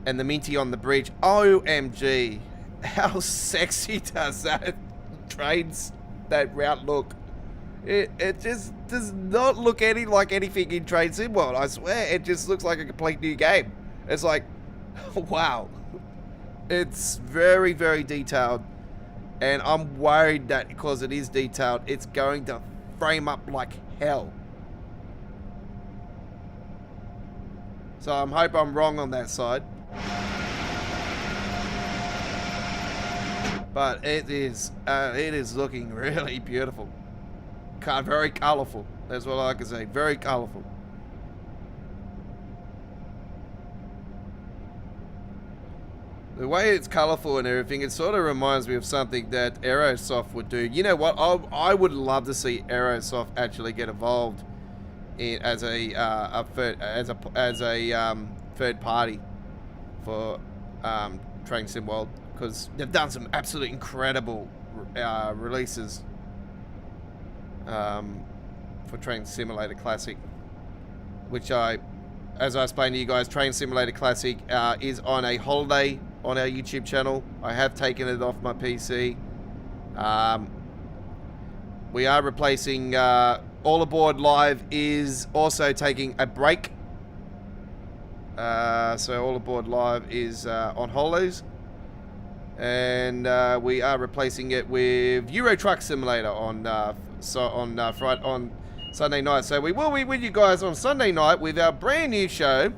and the Minty on the bridge. OMG, how sexy does that route look? It just does not look like anything in Train Sim World. I swear, it just looks like a complete new game. It's like, wow. It's very, very detailed. And I'm worried that because it is detailed, it's going to frame up like hell. So I hope I'm wrong on that side. But it is looking really beautiful. Very colourful. That's what I can say. Very colourful. The way it's colourful and everything, it sort of reminds me of something that Aerosoft would do. You know what? I would love to see Aerosoft actually get involved as a third party for Train Sim World, because they've done some absolutely incredible releases for Train Simulator Classic, which as I explained to you guys, Train Simulator Classic is on a holiday on our YouTube channel. I have taken it off my PC. We are replacing All Aboard Live is also taking a break. So All Aboard Live is on holidays. And we are replacing it with Euro Truck Simulator on Sunday night. So we will be with you guys on Sunday night with our brand new show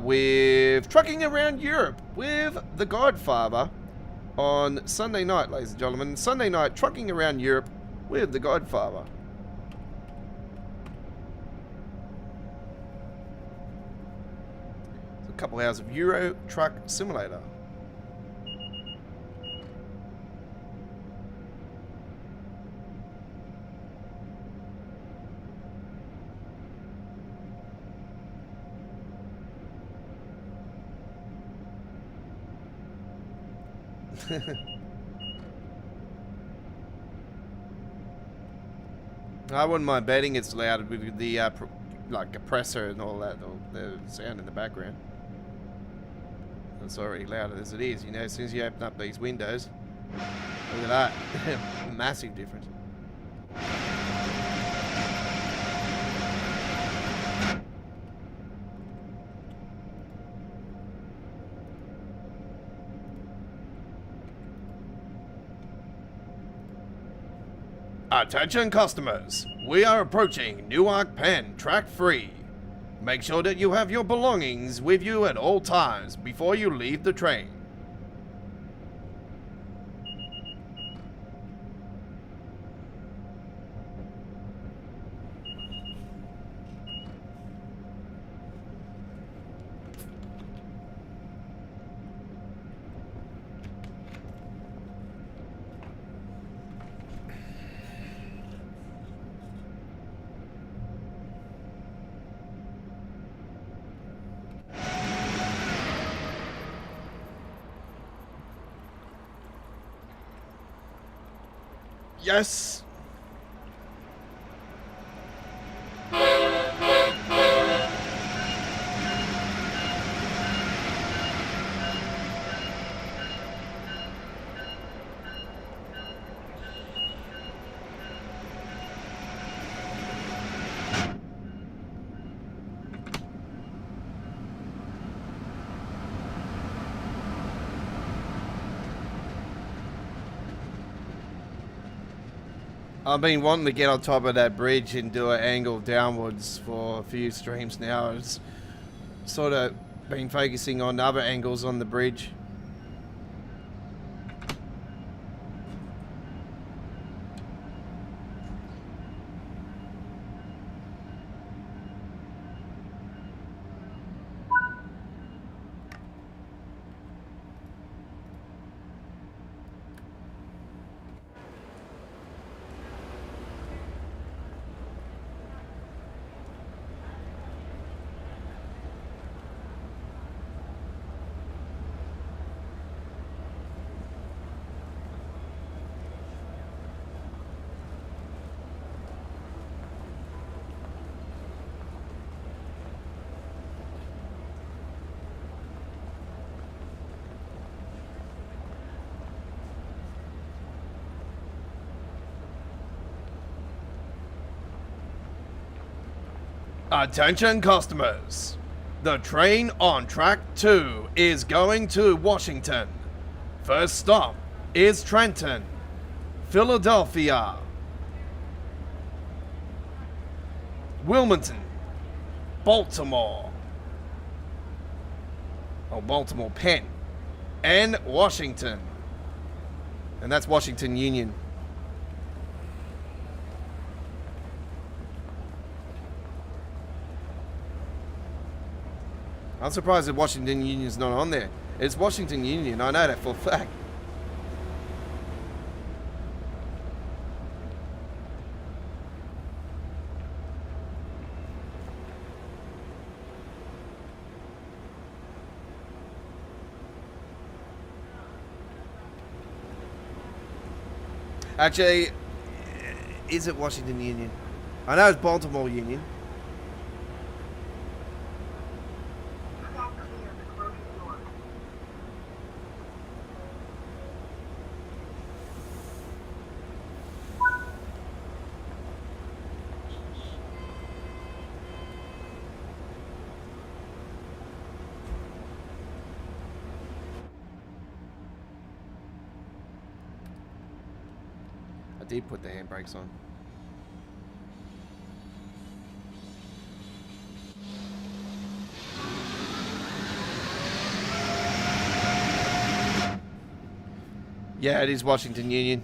with Trucking Around Europe with The Godfather on Sunday night, ladies and gentlemen. Sunday night, Trucking Around Europe with The Godfather. It's a couple hours of Euro Truck Simulator. I wouldn't mind betting it's loud with the like compressor and all that, the sound in the background. It's already loud as it is, you know, as soon as you open up these windows. Look at that. Massive difference. Attention customers, we are approaching Newark Penn, track 3. Make sure that you have your belongings with you at all times before you leave the train. Yes. I've been wanting to get on top of that bridge and do an angle downwards for a few streams now. It's sort of been focusing on other angles on the bridge. Attention customers, the train on track 2 is going to Washington. First stop is Trenton, Philadelphia, Wilmington, Baltimore, Baltimore Penn, and Washington. And that's Washington Union. I'm surprised that Washington Union's not on there. It's Washington Union, I know that for a fact. Actually, is it Washington Union? I know it's Baltimore Union. I did put the handbrakes on. Yeah, it is Washington Union.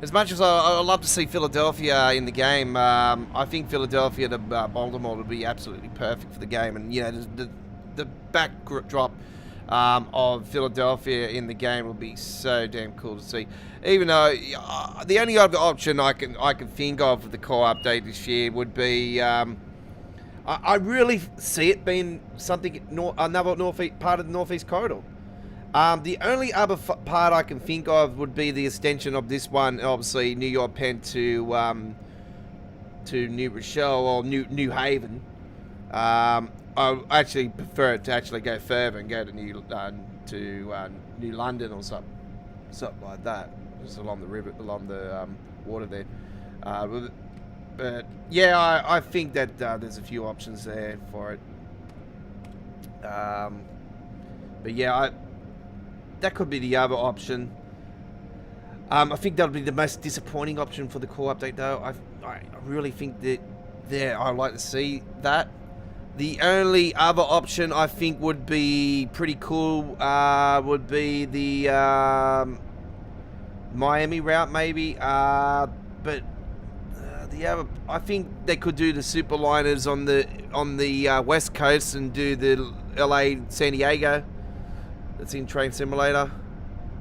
As much as I love to see Philadelphia in the game, I think Philadelphia to Baltimore would be absolutely perfect for the game. And, you know, the backdrop of Philadelphia in the game would be so damn cool to see. Even though the only other option I can think of for the core update this year would be, I really see it being something, another northeast part of the Northeast Corridor. The only other part I can think of would be the extension of this one, obviously New York Penn to New Rochelle or New Haven. I actually prefer it to actually go further and go to New London or something like that, just along the river, along the water there. But yeah, I think that there's a few options there for it. But yeah, that could be the other option. I think that would be the most disappointing option for the core update, though. I really think that I'd like to see that. The only other option I think would be pretty cool would be the Miami route, maybe. But the other, I think they could do the superliners on the West Coast and do the LA San Diego. That's in Train Simulator.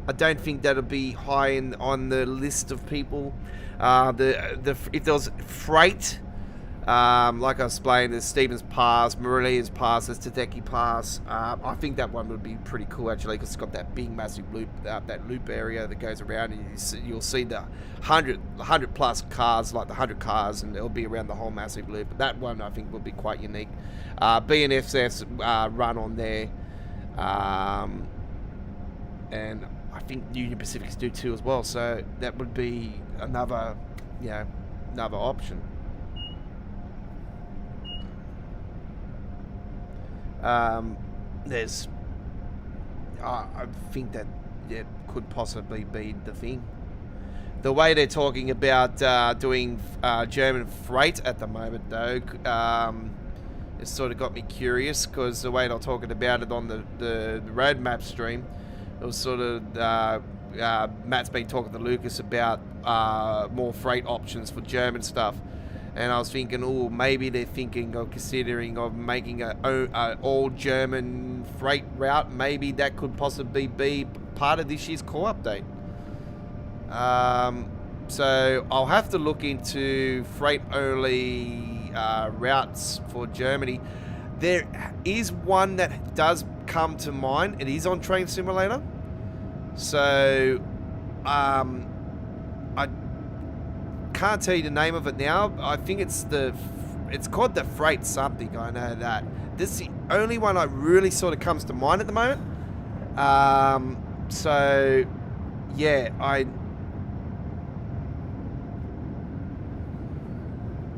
I don't think that'll be high on the list of people. If there was freight, like I explained, there's Stevens Pass, Meridian's Pass, there's Tadeki Pass. I think that one would be pretty cool actually, because it's got that big massive loop, that loop area that goes around, and you'll see the 100 plus cars, like the 100 cars, and it'll be around the whole massive loop. But that one I think will be quite unique. BNSF's run on there, and I think Union Pacifics do too as well. So that would be another option. I think that it could possibly be the thing. The way they're talking about doing German freight at the moment, though, it's sort of got me curious, because the way they're talking about it on the roadmap stream, it was sort of Matt's been talking to Lucas about more freight options for German stuff. And I was thinking, oh, maybe they're thinking of considering of making an all German freight route. Maybe that could possibly be part of this year's core update. So I'll have to look into freight only routes for Germany. There is one that does come to mind. It is on Train Simulator. So I can't tell you the name of it now. I think it's called the Freight something. I know that. This is the only one that really sort of comes to mind at the moment. So yeah, I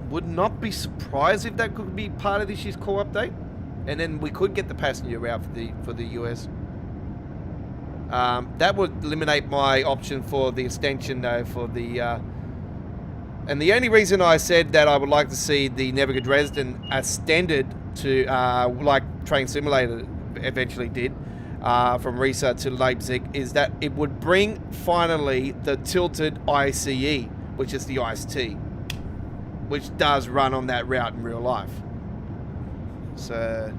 would not be surprised if that could be part of this year's core update, and then we could get the passenger route for the US. That would eliminate my option for the extension, though, for the. And the only reason I said that I would like to see the Neviga Dresden extended to, like Train Simulator eventually did, from Riesa to Leipzig, is that it would bring finally the tilted ICE, which is the ICE-T, which does run on that route in real life. So.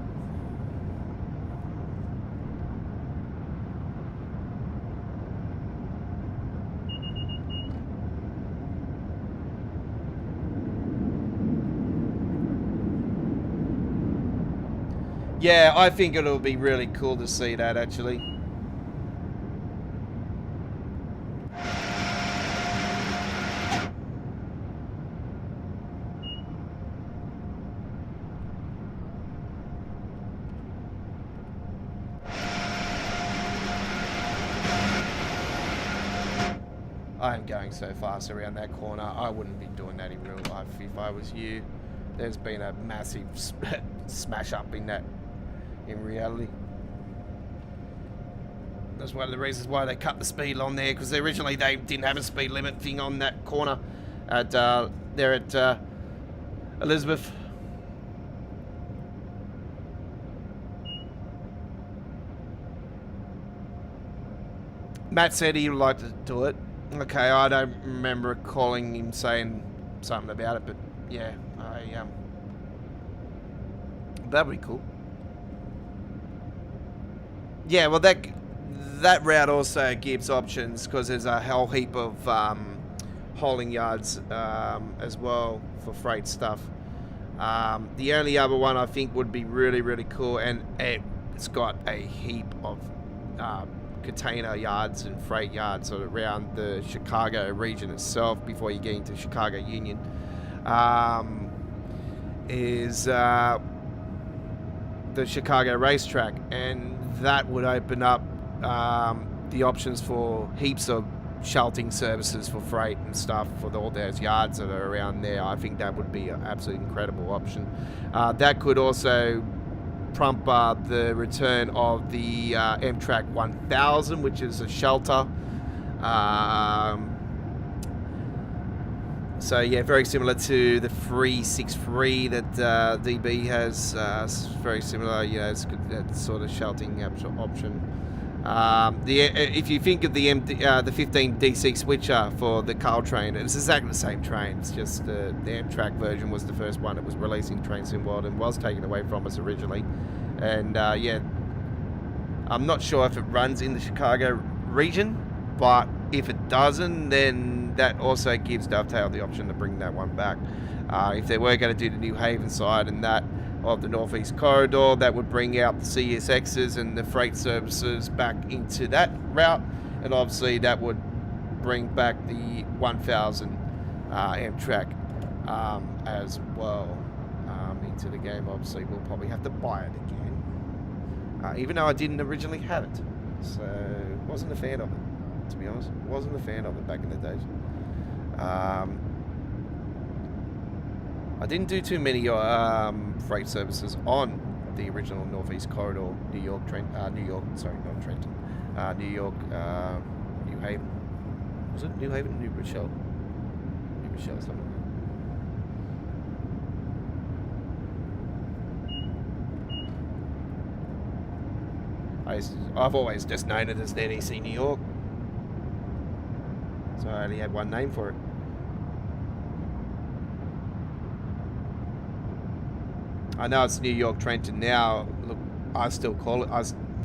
Yeah, I think it'll be really cool to see that, actually. I am going so fast around that corner. I wouldn't be doing that in real life if I was you. There's been a massive smash up in that. In reality, that's one of the reasons why they cut the speed on there, because originally they didn't have a speed limit thing on that corner at there at Elizabeth. Matt said he would like to do it. Okay, I don't remember calling him saying something about it, but yeah, that'd be cool. Yeah, well, that route also gives options, because there's a whole heap of hauling yards as well for freight stuff. The only other one I think would be really, really cool, and it's got a heap of container yards and freight yards sort of around the Chicago region itself before you get into Chicago Union, is the Chicago racetrack, and that would open up the options for heaps of shelting services for freight and stuff for all those yards that are around there. I think that would be an absolutely incredible option. That could also prompt the return of the Amtrak 1000, which is a shelter. So yeah, very similar to the 363 that DB has. Very similar, you know, it's that sort of sheltering option. If you think of the 15 DC switcher for the Carl train, it's exactly the same train. It's just the Amtrak version was the first one that was releasing Train Sim World and was taken away from us originally. And yeah, I'm not sure if it runs in the Chicago region, but if it doesn't, then that also gives Dovetail the option to bring that one back. If they were going to do the New Haven side and that of the Northeast Corridor, that would bring out the CSXs and the freight services back into that route, and obviously that would bring back the 1000 Amtrak as well into the game. Obviously we'll probably have to buy it again, even though I didn't originally have it, so wasn't a fan of it, to be honest. Wasn't a fan of it back in the days. I didn't do too many freight services on the original Northeast Corridor, New York, sorry, not Trenton, New York, New Haven. Was it New Haven? New Rochelle? New Rochelle, something. I've always just known it as NEC New York, so I only had one name for it. I know it's New York Trenton now. Look, I still call it.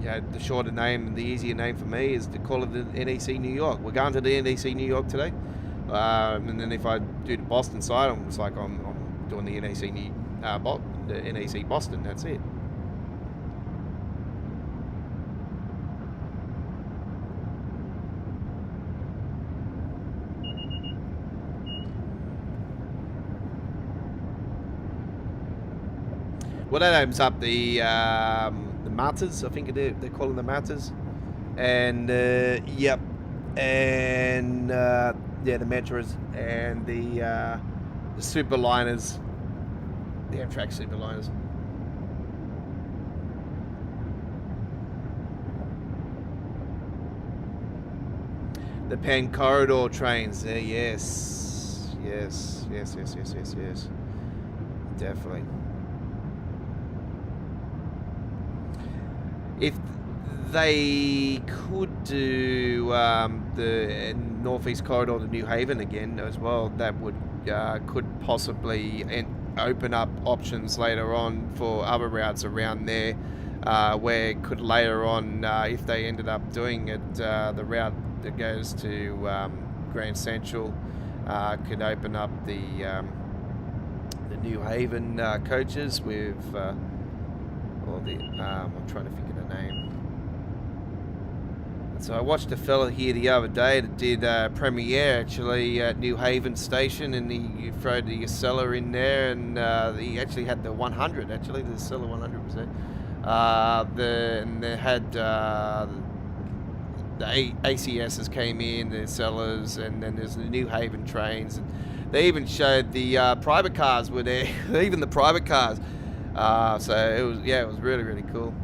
The shorter name, the easier name for me is to call it the NEC New York. We're going to the NEC New York today, and then if I do the Boston side, it's like I'm doing the NEC Boston. That's it. Well, that opens up the Martyrs, I think they're calling the Martyrs, and yep, and yeah, the Metras and the Superliners, the Amtrak Superliners. The Penn Corridor trains, yes, definitely. If they could do the Northeast Corridor to New Haven again as well, that would could possibly open up options later on for other routes around there, where could later on, if they ended up doing it, the route that goes to Grand Central could open up the New Haven coaches with all the I'm trying to think of the name. So I watched a fella here the other day that did premiere actually at New Haven Station, and he threw the Acela in there, and he actually had the 100. Actually, the Acela 100%. And they had the ACSs came in, the Acelas, and then there's the New Haven trains, and they even showed the private cars were there, even the private cars. So it was, yeah, it was really, really cool.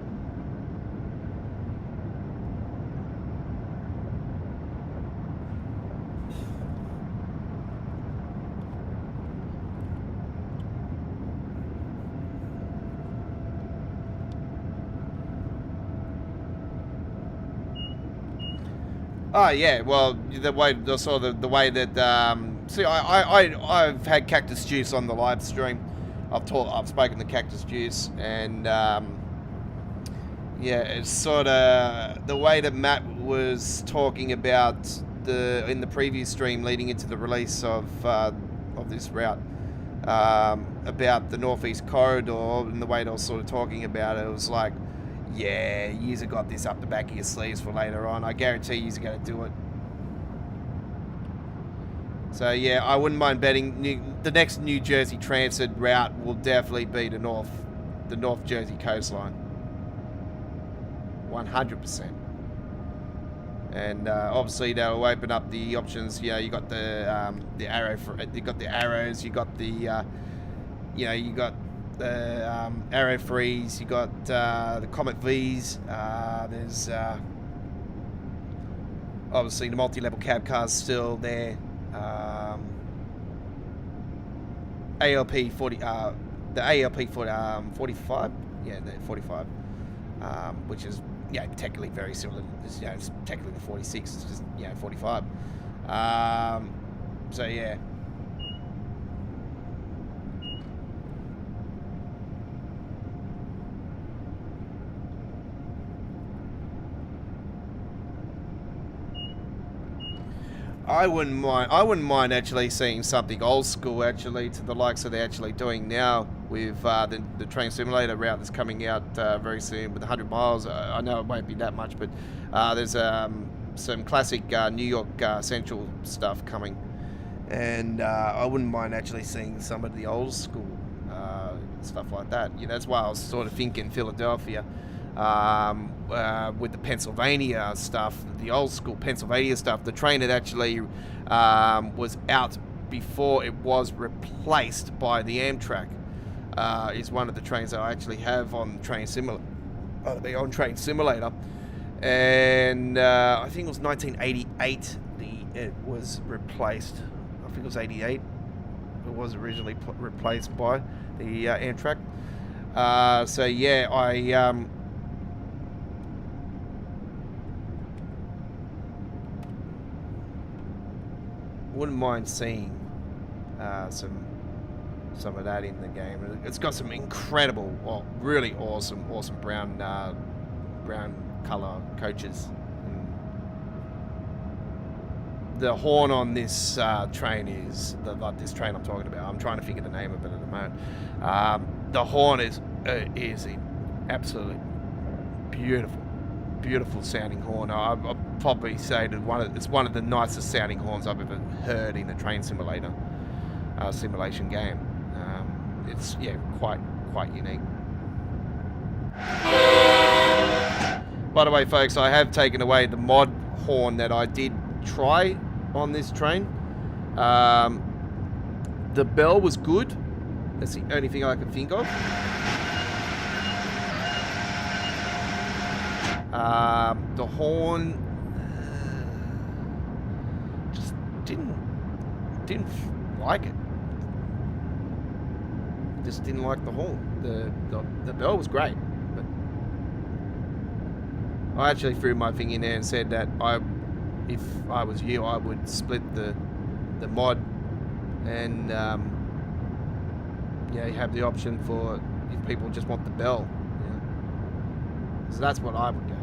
Oh yeah, well the way that see, I've had Cactus Juice on the live stream. I've spoken to Cactus Juice, and yeah, it's sort of the way that Matt was talking about in the previous stream leading into the release of this route, about the Northeast Corridor, and the way they were sort of talking about it, it was like, Yeah, you've got this up the back of your sleeves for later on. I guarantee you're going to do it. So yeah, I wouldn't mind betting the next New Jersey Transit route will definitely be the North Jersey coastline. 100%. And obviously they'll open up the options. You know, you got the arrow for, you got the arrows, you got the you know, you got the arrow freeze, you got the Comet V's. There's obviously the multi-level cab cars still there. ALP 40, the ALP 45, yeah, the 45, which is, yeah, technically very similar. It's, you know, it's technically the 46. It's just, you know, 45. So yeah. I wouldn't mind actually seeing something old school actually to the likes of they're actually doing now with the train simulator route that's coming out very soon with 100 miles. I know it won't be that much, but there's some classic New York Central stuff coming, and I wouldn't mind actually seeing some of the old school stuff like that. You know, that's why I was sort of thinking Philadelphia. With the Pennsylvania stuff, the old school Pennsylvania stuff, the train that actually was out before it was replaced by the Amtrak is one of the trains that I actually have on Train Simulator. On Train Simulator, and I think it was 1988. It was replaced. I think it was 88. It was originally replaced by the Amtrak. So yeah, I. Wouldn't mind seeing some of that in the game. It's got some incredible, well, really awesome brown color coaches. And the horn on this train is like this train I'm talking about. I'm trying to figure the name of it at the moment. The horn is absolutely beautiful sounding horn. I'll probably say that it's one of the nicest sounding horns I've ever heard in a train simulator simulation game. It's, yeah, quite unique. By the way, folks, I have taken away the mod horn that I did try on this train. The bell was good. That's the only thing I can think of. The horn just didn't like it. Just didn't like the horn. The bell was great, but I actually threw my thing in there and said that if I was you, I would split the mod and yeah, you have the option for if people just want the bell. Yeah. So that's what I would go.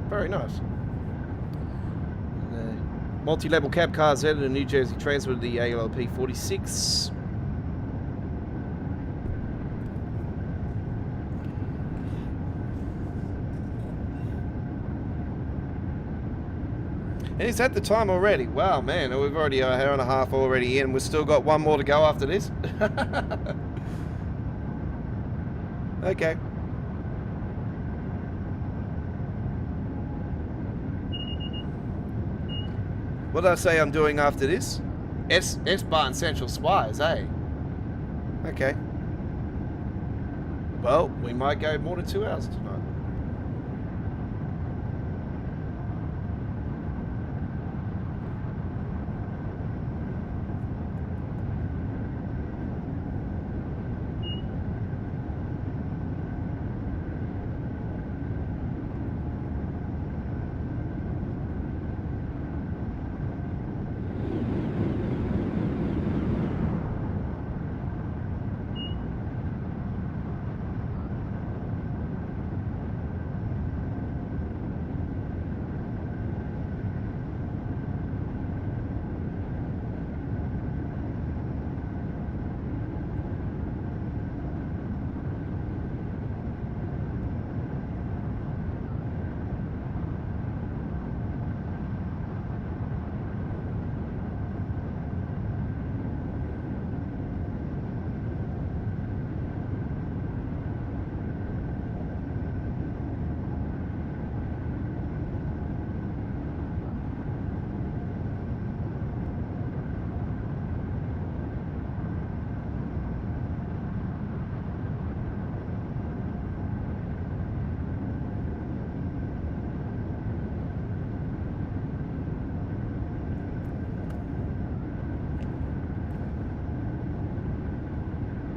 Very nice. Multi-level cab cars added a New Jersey transfer to the ALP 46. And it's at the time already. Wow, man, we've already an hour and a half already in. We've still got one more to go after this. Okay. What did I say I'm doing after this? S-Bahn Central Spies, eh? Okay. Well, we might go more than 2 hours tonight.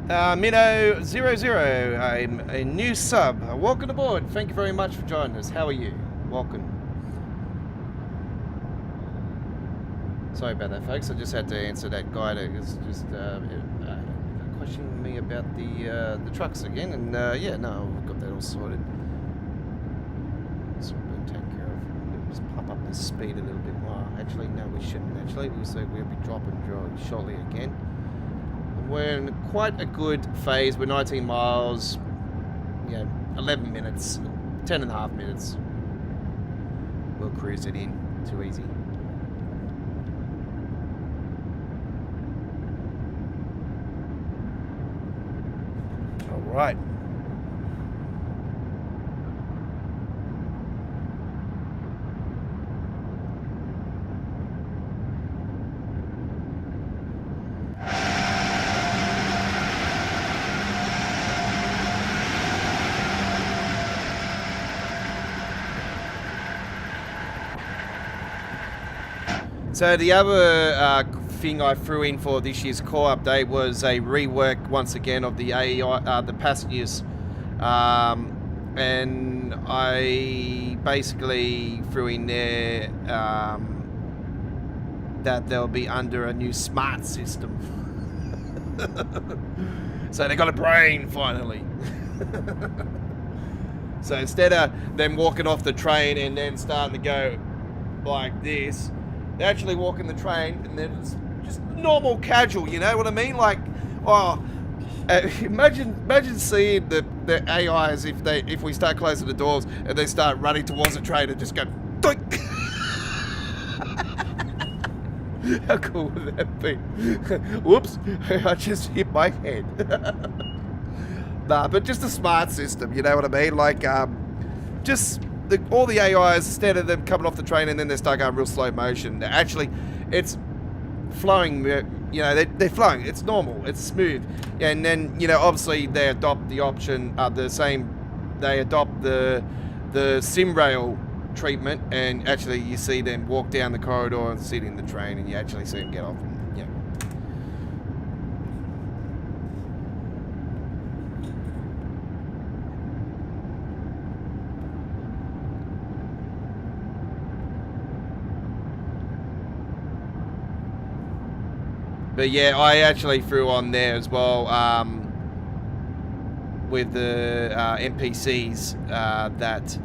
Minnow00, I'm a new sub. Welcome aboard. Thank you very much for joining us. How are you? Welcome. Sorry about that, folks. I just had to answer that guy that was just questioning me about the trucks again. And yeah, no, I've got that all sorted. It's all been taken care of. We'll just pump up the speed a little bit more. Actually, no, we shouldn't. Actually, we'll be dropping shortly again. We're in quite a good phase. We're 19 miles, 11 minutes, 10 and a half minutes. We'll cruise it in. Too easy. All right. So the other thing I threw in for this year's core update was a rework once again of the AEI, the passengers, and I basically threw in there that they'll be under a new smart system. So they got a brain finally. So instead of them walking off the train and then starting to go like this, they actually walk in the train and then it's just normal casual, you know what I mean? Like, oh, imagine seeing the AIs if we start closing the doors and they start running towards the train and just go doink. How cool would that be? Whoops, I just hit my head. Nah, but just a smart system, you know what I mean? Like, just all the AIs, instead of them coming off the train and then they start going real slow motion, actually, it's flowing, you know, they're flowing. It's normal, it's smooth. And then, you know, obviously they adopt the option, they adopt the sim rail treatment, and actually you see them walk down the corridor and sit in the train, and you actually see them get off. And, yeah. But yeah, I actually threw on there as well with the NPCs that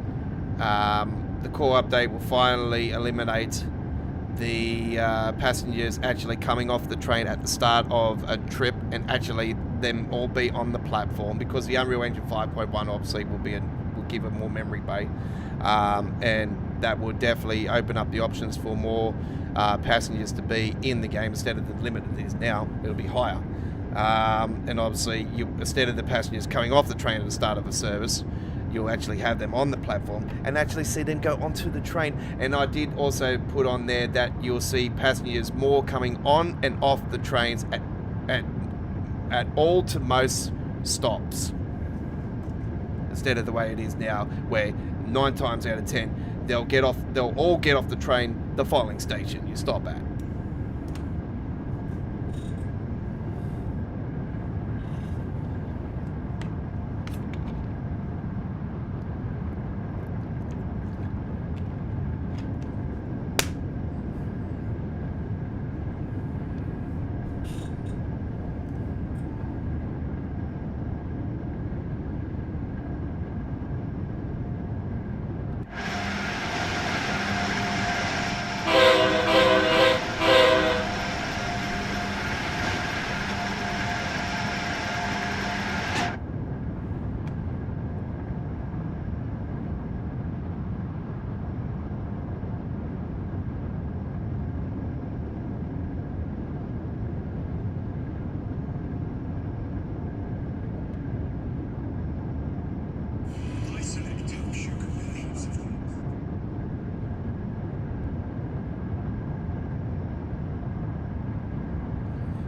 the core update will finally eliminate the passengers actually coming off the train at the start of a trip and actually them all be on the platform, because the Unreal Engine 5.1 obviously will give it more memory bay, and that will definitely open up the options for more passengers to be in the game instead of the limit it is now. It'll be higher, and obviously instead of the passengers coming off the train at the start of a service, you'll actually have them on the platform and actually see them go onto the train. And I did also put on there that you'll see passengers more coming on and off the trains at all to most stops, instead of the way it is now, where 9 times out of 10 they'll all get off the train the following station you stop at.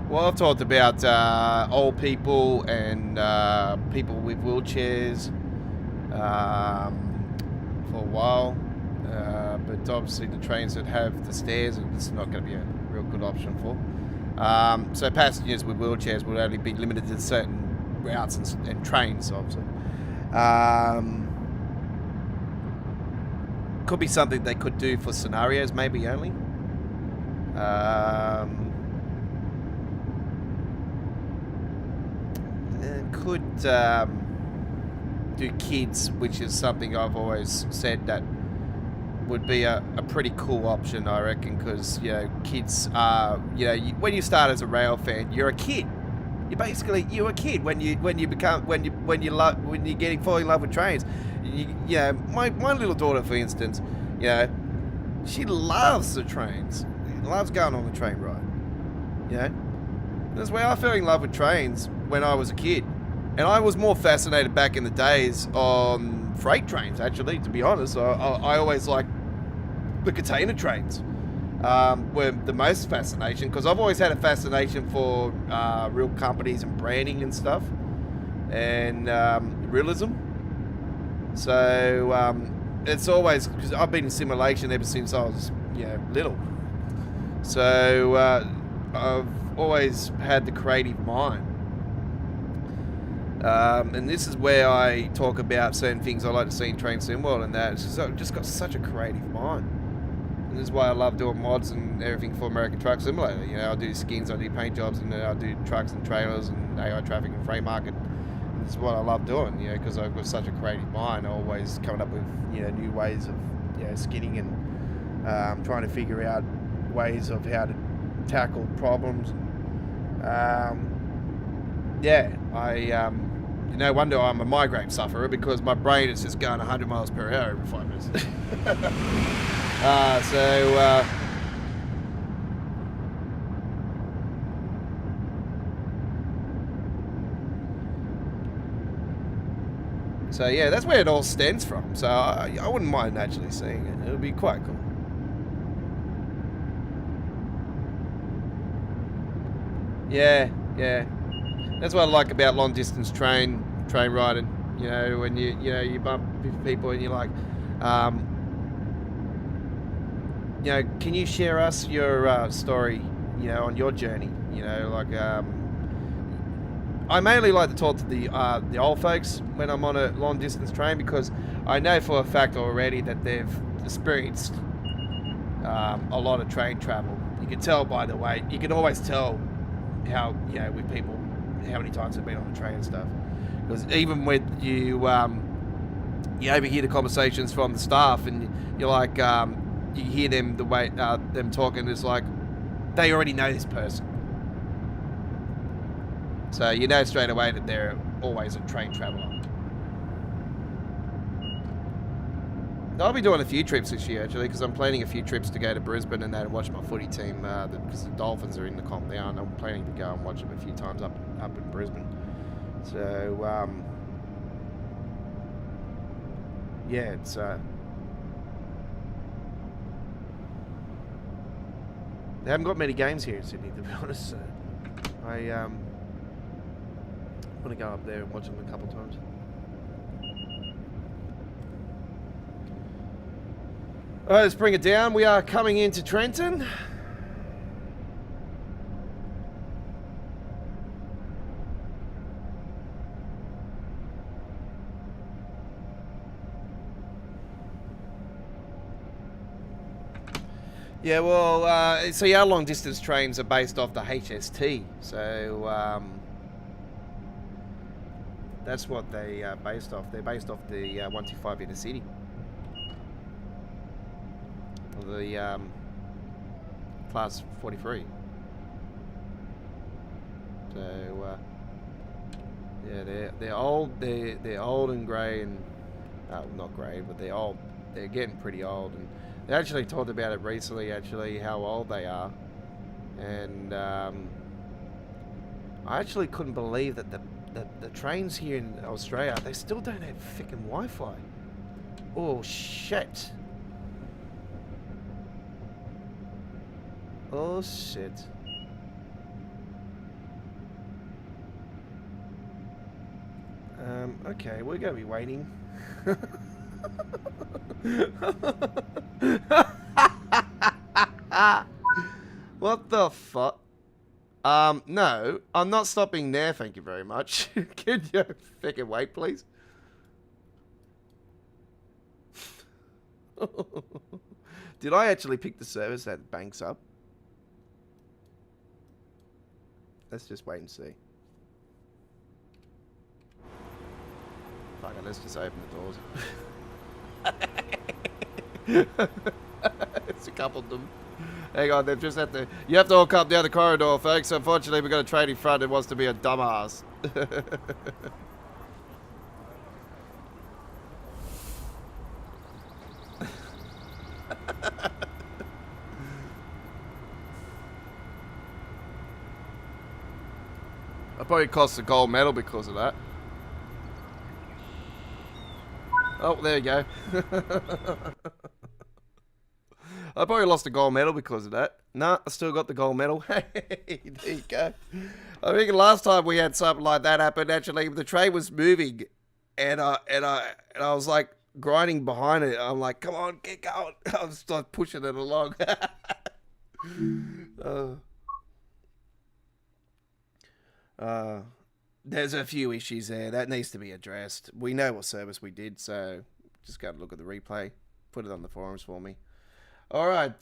Well, I've talked about old people and people with wheelchairs for a while, but obviously the trains that have the stairs, it's not going to be a real good option for. So passengers with wheelchairs will only be limited to certain routes and trains, obviously. Could be something they could do for scenarios, maybe only. And could do kids, which is something I've always said that would be a pretty cool option, I reckon, because, you know, kids are, you know, when you start as a rail fan, you're a kid. You're a kid when you become when you're getting falling in love with trains. You know, my little daughter, for instance, you know, she loves the trains. She loves going on the train ride. You know, that's where I fell in love with trains when I was a kid, and I was more fascinated back in the days on freight trains. Actually, to be honest, I always liked the container trains. Were the most fascination, because I've always had a fascination for real companies and branding and stuff, and realism. So it's always, because I've been in simulation ever since I was, you know, little. So I've always had the creative mind, and this is where I talk about certain things I like to see in Train Sim World, and that it's just, I've just got such a creative mind. And this is why I love doing mods and everything for American Truck Simulator. You know, I do skins, I do paint jobs, and I do trucks and trailers and AI traffic and freight market. And this is what I love doing, you know, because I've got such a creative mind. I'm always coming up with, you know, new ways of, you know, skinning and trying to figure out ways of how to tackle problems. Yeah, no wonder I'm a migraine sufferer, because my brain is just going 100 miles per hour every 5 minutes. So yeah, that's where it all stems from. So I wouldn't mind actually seeing it. It would be quite cool. Yeah, yeah. That's what I like about long distance train riding. You know, when you bump people and you're like, you know, can you share us your story, you know, on your journey? You know, like, I mainly like to talk to the old folks when I'm on a long distance train, because I know for a fact already that they've experienced a lot of train travel. You can tell by the way, you can always tell how, you know, with people, how many times they've been on the train and stuff. Because even when you overhear the conversations from the staff, and you're like, you hear them the way them talking, it's like they already know this person, so you know straight away that they're always a train traveller. I'll be doing a few trips this year actually, because I'm planning a few trips to go to Brisbane and watch my footy team, because the Dolphins are in the comp now, and I'm planning to go and watch them a few times up in Brisbane. So yeah, it's they haven't got many games here in Sydney, to be honest. So I want to go up there and watch them a couple of times. All right, let's bring it down. We are coming into Trenton. Yeah, well, see, our long distance trains are based off the HST, so that's what they are based off. They're based off the 125 Intercity, or the Class 43. So yeah, they're old. They're old and grey, and not grey, but they're old. They're getting pretty old, and they actually talked about it recently, actually, how old they are. And I actually couldn't believe that the trains here in Australia, they still don't have freaking Wi-Fi. Oh, shit. Oh, shit. Okay, we're going to be waiting. What the fuck? No, I'm not stopping there, thank you very much. Could you fucking wait, please? Did I actually pick the service that banks up? Let's just wait and see. Fuck it, let's just open the doors. It's a couple of them. Hang on, they've just had to... You have to all come down the corridor, folks. Unfortunately, we've got a train in front that wants to be a dumbass. I probably cost a gold medal because of that. Oh, there you go. I probably lost a gold medal because of that. Nah, I still got the gold medal. Hey, there you go. I think last time we had something like that happen, actually, the train was moving, and I was like grinding behind it. I'm like, come on, get going. I was like pushing it along. There's a few issues there that needs to be addressed. We know what service we did, so just go to look at the replay. Put it on the forums for me. All right,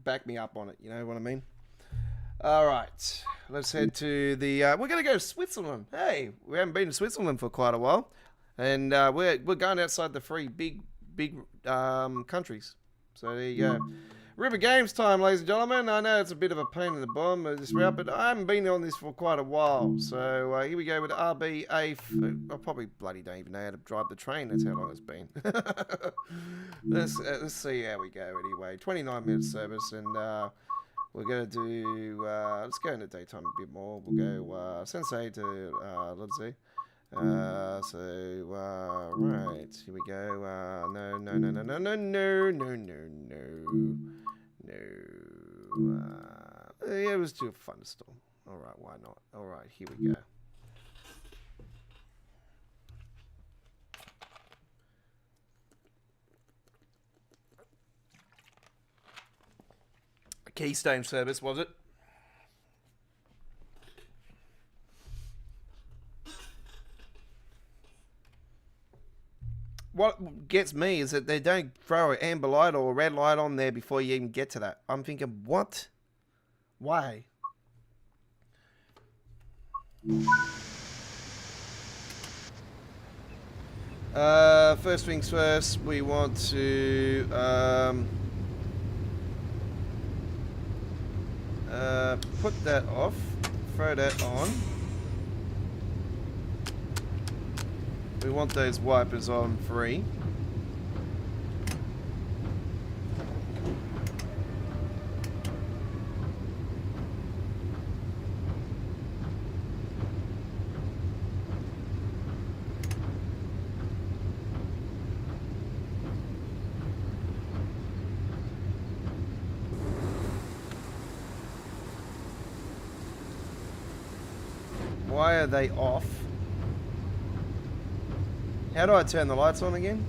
back me up on it. You know what I mean? All right, let's head to the. We're gonna go to Switzerland. Hey, we haven't been to Switzerland for quite a while, and we're going outside the three big countries. So there you go. River Games time, ladies and gentlemen. I know it's a bit of a pain in the bum this route, but I haven't been on this for quite a while. So here we go with RBA. I probably bloody don't even know how to drive the train. That's how long it's been. Let's see how we go anyway. 29-minute service, and we're going to do... let's go into daytime a bit more. We'll go Sensei to... let's see. Right, here we go. No. Yeah, it was too fun to storm. Alright, why not? Alright, here we go. A Keystone service, was it? What gets me is that they don't throw an amber light or a red light on there before you even get to that. I'm thinking, what? Why? First things first, we want to put that off, throw that on. We want those wipers on free. Why are they off? How do I turn the lights on again?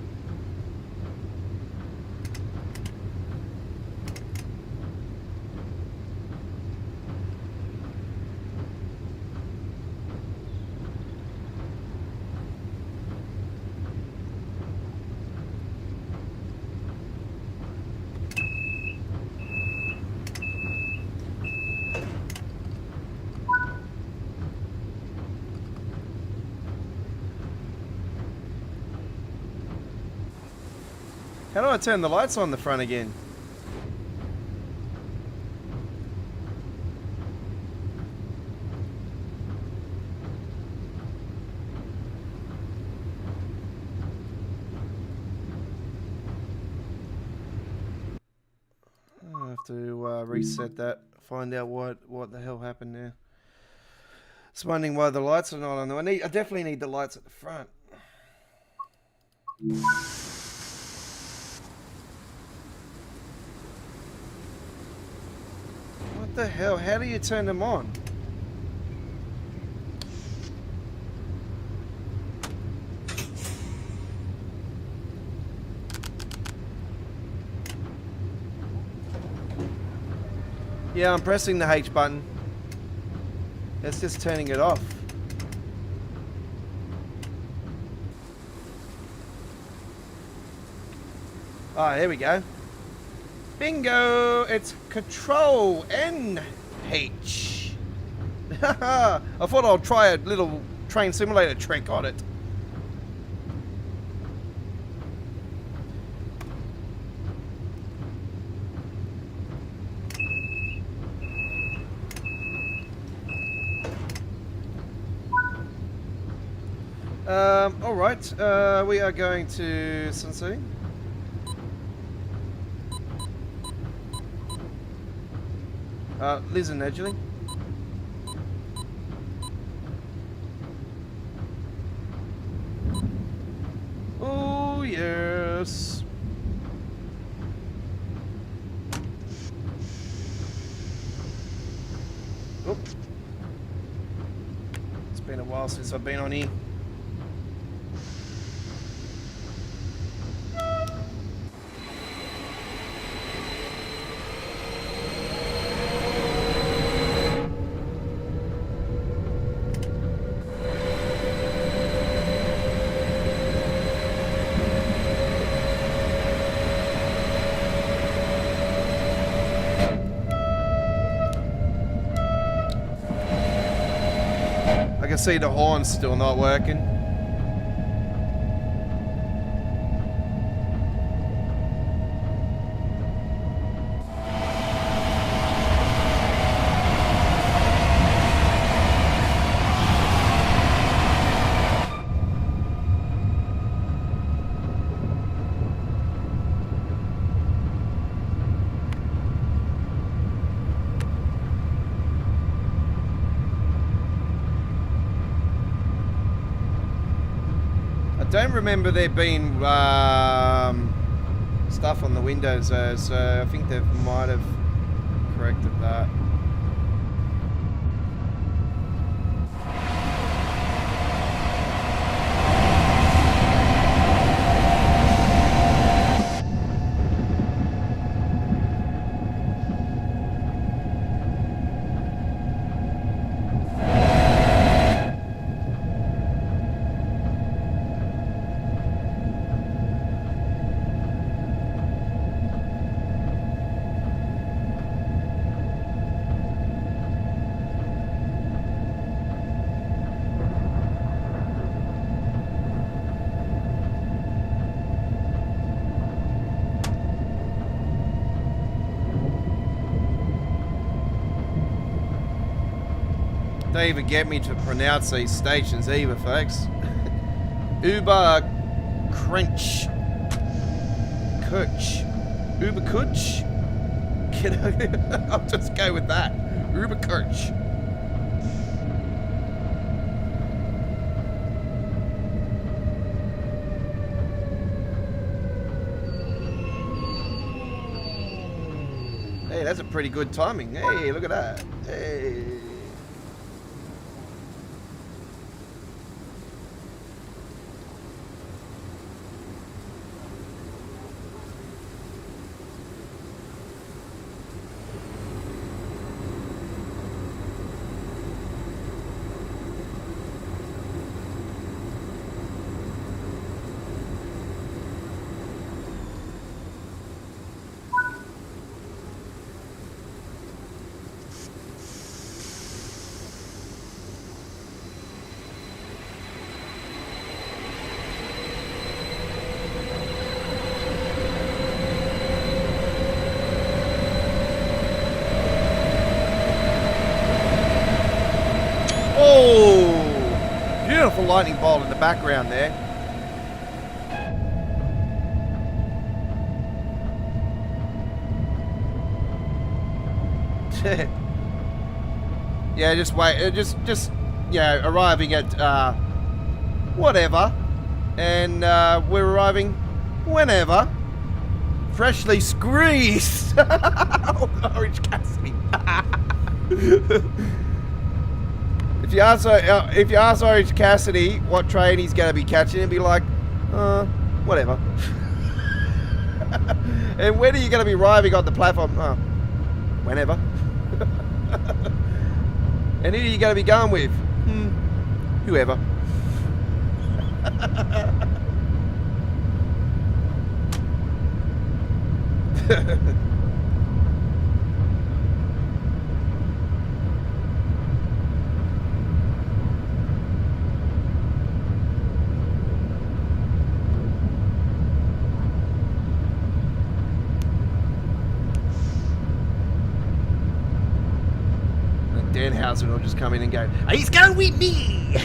How do I turn the lights on the front again? I have to reset that, find out what the hell happened there. Just wondering why the lights are not on. I definitely need the lights at the front. What the hell? How do you turn them on? Yeah, I'm pressing the H button. It's just turning it off. Oh, here we go. Bingo! It's Control NH. I thought I'll try a little train simulator trick on it. Alright, we are going to Sensei. Liz and Edgerly. Oh, yes. Oh. It's been a while since I've been on here. I can see the horn's still not working. I don't remember there being stuff on the windows, so I think they might have corrected that. Don't even get me to pronounce these stations either, folks. Uber Crunch. Kutch. Uber Kutch? I'll just go with that. Uber Kutch. Hey, that's a pretty good timing. Hey, look at that. Hey. Oh, beautiful lightning bolt in the background there. Yeah, just wait, just yeah, arriving at whatever, and we're arriving whenever. Freshly squeezed. Orange Cassidy. If you ask Orange Cassidy what train he's going to be catching, he'll be like, whatever. And when are you going to be arriving on the platform? Whenever. And who are you going to be going with? Whoever. Danhausen will just come in and go, he's going with me!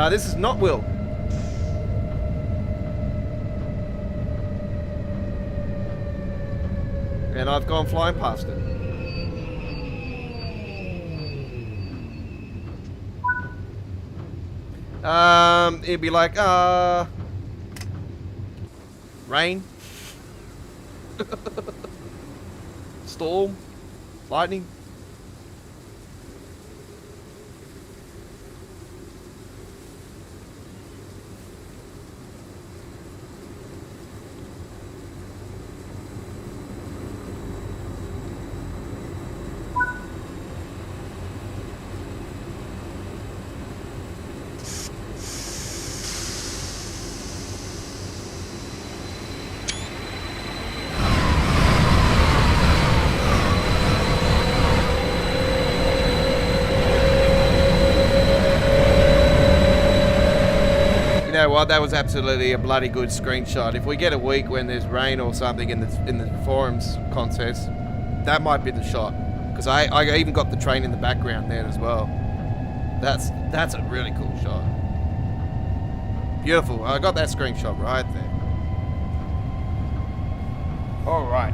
This is not Will. And I've gone flying past it. It'd be like, rain. Storm. Lightning. You know what? That was absolutely a bloody good screenshot. If we get a week when there's rain or something in the forums contest, that might be the shot. Because I even got the train in the background there as well. That's a really cool shot. Beautiful. I got that screenshot right there. All right.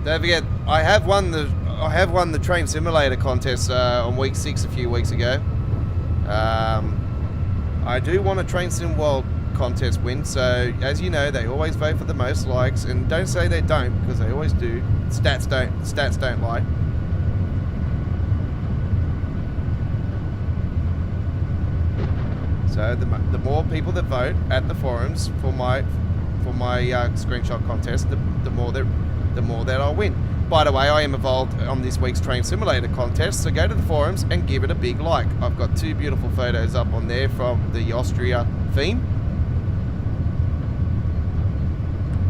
Don't forget, I have won the train simulator contest on week 6 a few weeks ago. I do want a Train Sim World contest win, so as you know, they always vote for the most likes, and don't say they don't, because they always do. Stats don't lie. So the more people that vote at the forums for my screenshot contest, the more that I'll win. By the way, I am involved on this week's Train Simulator contest, so go to the forums and give it a big like. I've got 2 beautiful photos up on there from the Austria theme.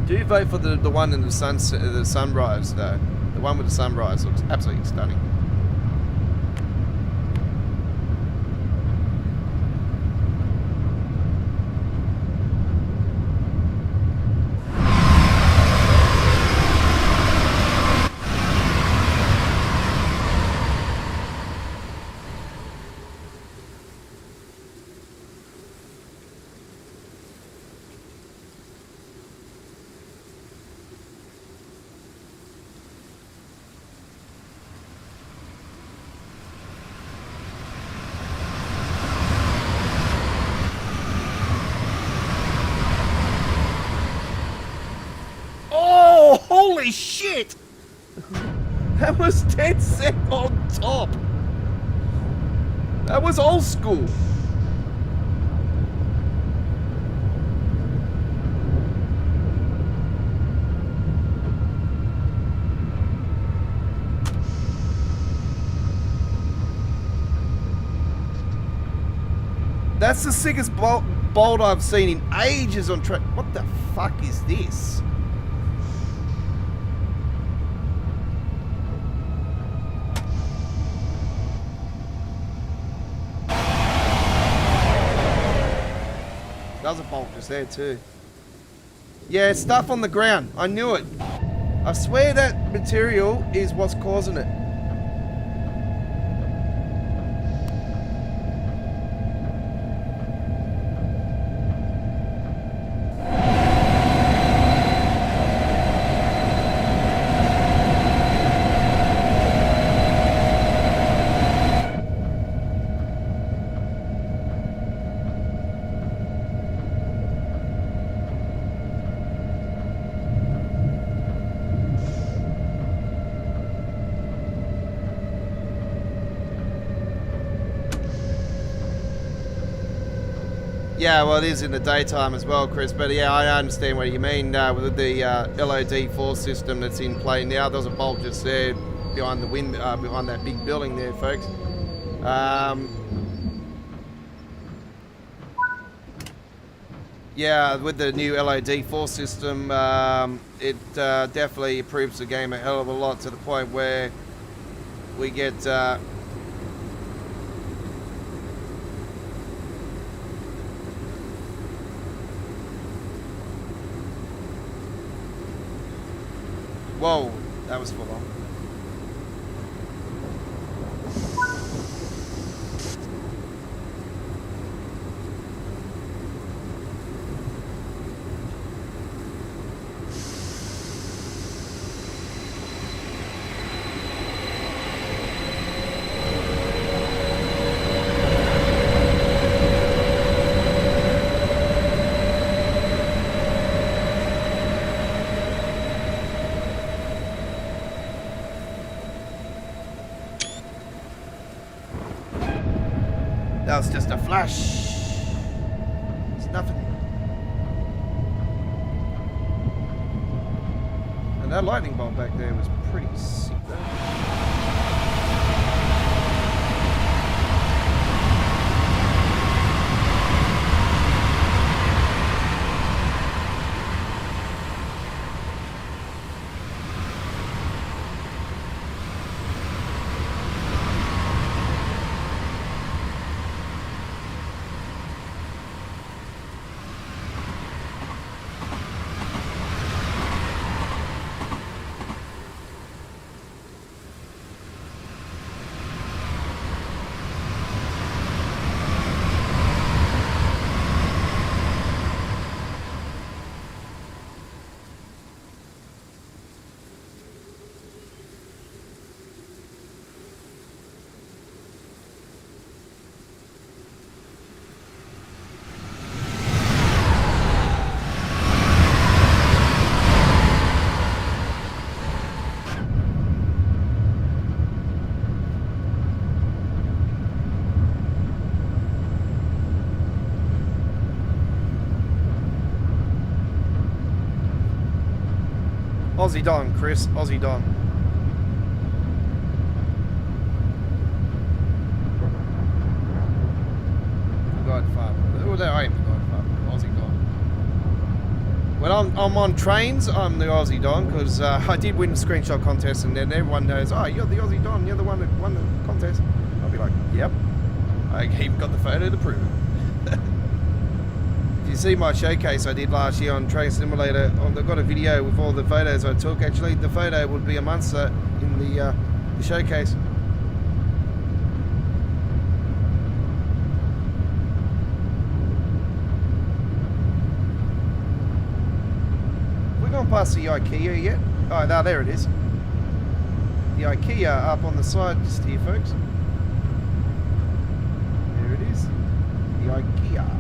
Do vote for the one in the sunrise though. The one with the sunrise looks absolutely stunning. Holy shit! That was 10 cent on top. That was old school. That's the sickest bolt I've seen in ages on track. What the fuck is this? That was a bolt just there too. Yeah, stuff on the ground. I knew it. I swear that material is what's causing it. Yeah, well, it is in the daytime as well, Chris. But yeah, I understand what you mean with the LOD4 system that's in play now. There's a bulb just there behind the behind that big building there, folks. Yeah, with the new LOD4 system, it definitely improves the game a hell of a lot to the point where we get. Whoa, that was full on. That was just a flash. It's nothing. And that lightning bolt back there was pretty sick though. Aussie Don, Chris. Aussie Don. The Godfather. Oh, I am the Godfather. Aussie Don. When I'm on trains, I'm the Aussie Don because I did win the screenshot contest, and then everyone knows, oh, you're the Aussie Don. You're the one that won the contest. I'll be like, yep. I even got the photo to prove it. You see my showcase I did last year on Train Simulator. I've got a video with all the photos I took. Actually, the photo would be amongst that in the showcase. We've gone past the IKEA yet? Oh, no, there it is. The IKEA up on the side just here, folks. There it is. The IKEA.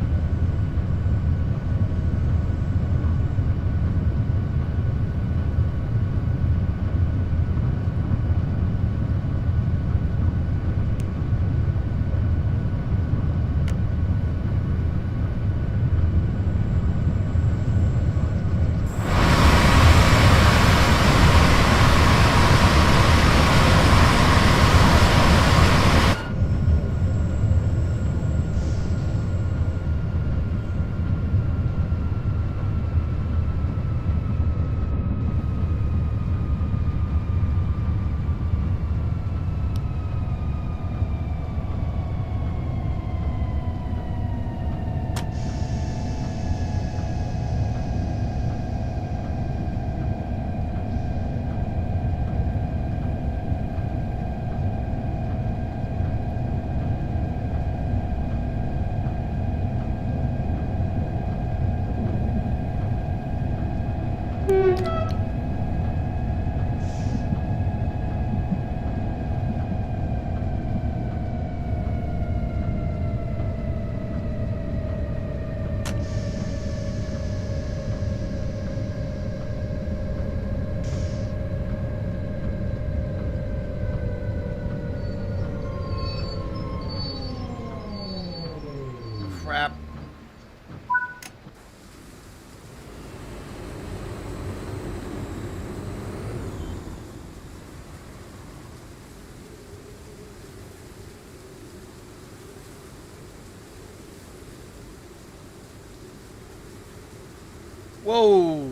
Whoa!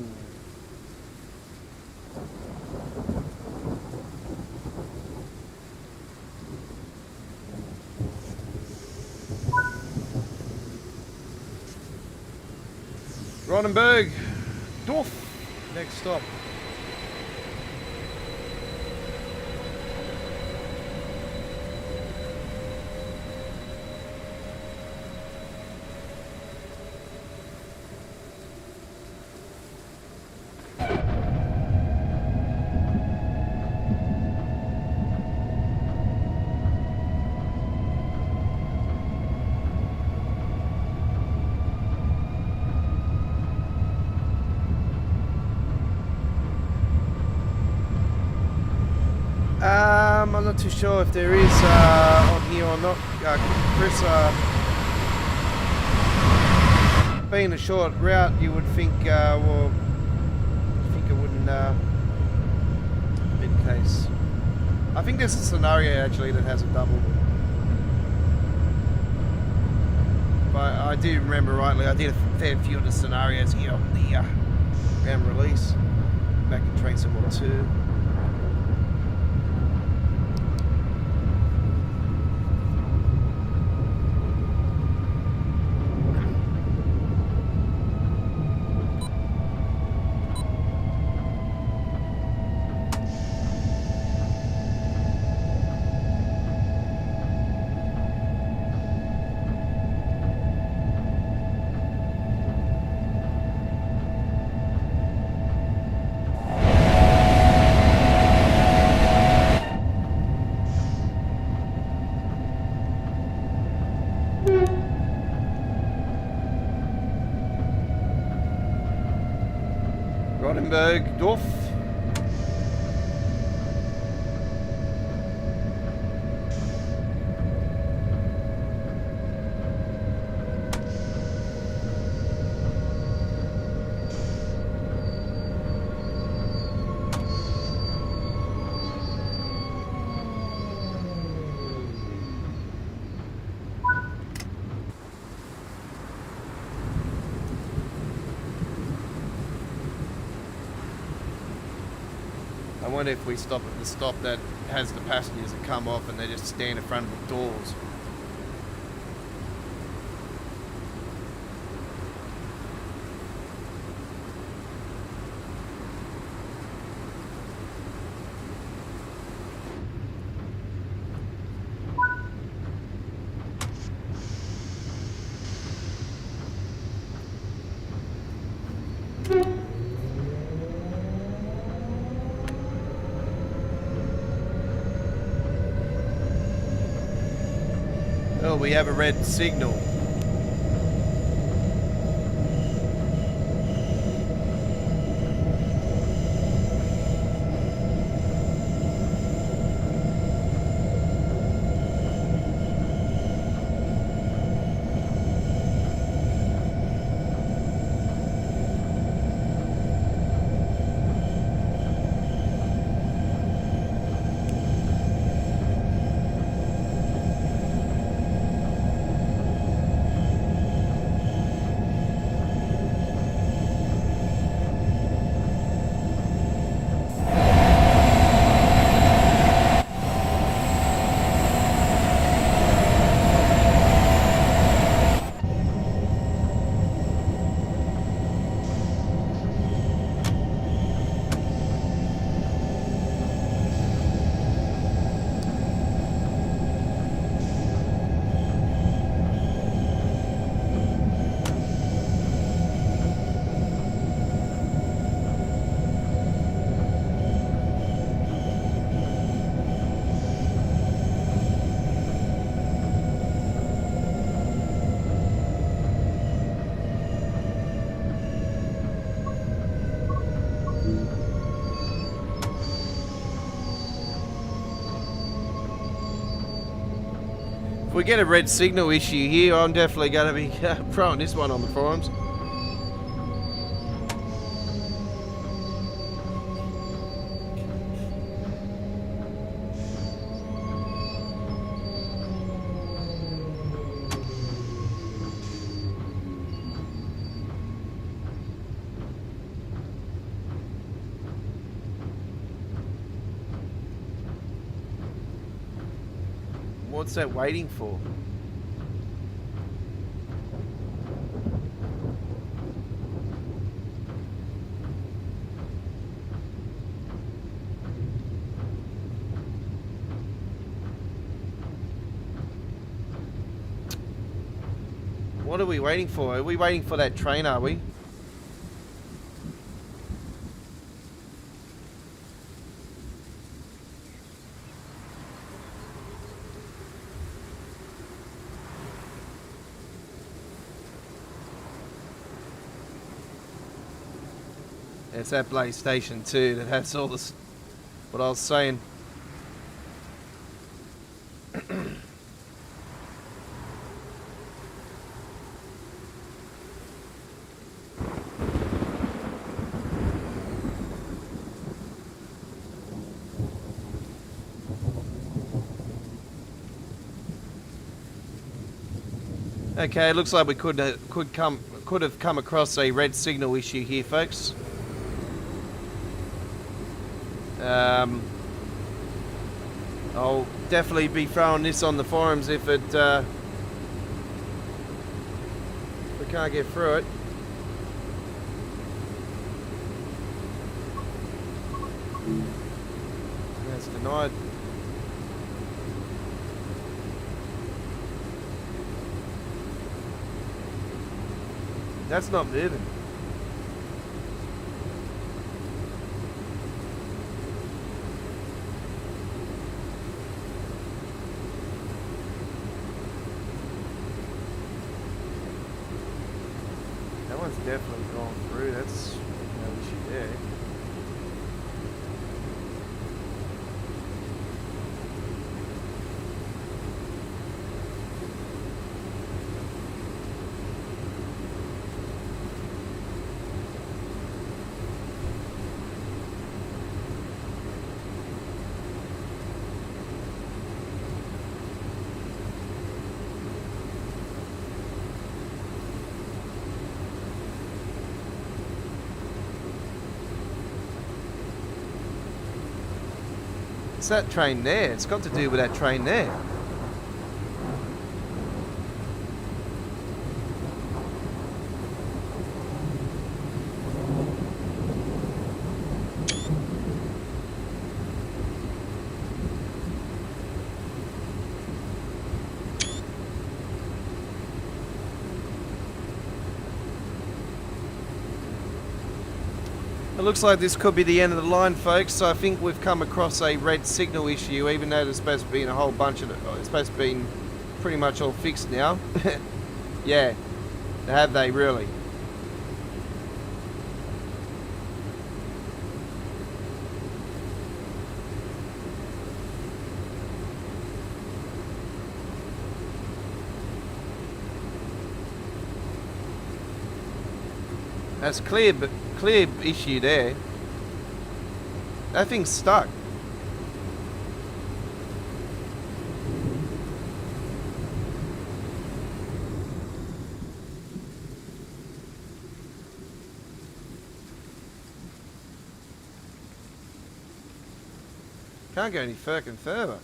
Ronnenberg, Dorf, next stop. I'm not too sure if there is on here or not, Chris. Being a short route, you would think, well, I think it wouldn't be the case. I think there's a scenario actually that has a double. But I do remember rightly, I did a fair few of the scenarios here on the RAM release back in Train Sim 2. Dorf. I wonder if we stop at the stop that has the passengers that come off and they just stand in front of the doors. Oh, we have a red signal. If we get a red signal issue here, I'm definitely going to be throwing this one on the forums. What's that waiting for? What are we waiting for? Are we waiting for that train, are we? It's that Blaze Station too that has all this, what I was saying. Okay, it looks like we could have come across a red signal issue here, folks. I'll definitely be throwing this on the forums if we can't get through it. That's denied. That's not moving. That one's definitely gone through. That's no issue there. It's that train there. It's got to do with that train there. It looks like this could be the end of the line, folks. So I think we've come across a red signal issue, even though there's supposed to be a whole bunch of it. It's supposed to be pretty much all fixed now. Yeah, have they really? That's clear, but clear issue there. That thing's stuck. Can't go any fucking further.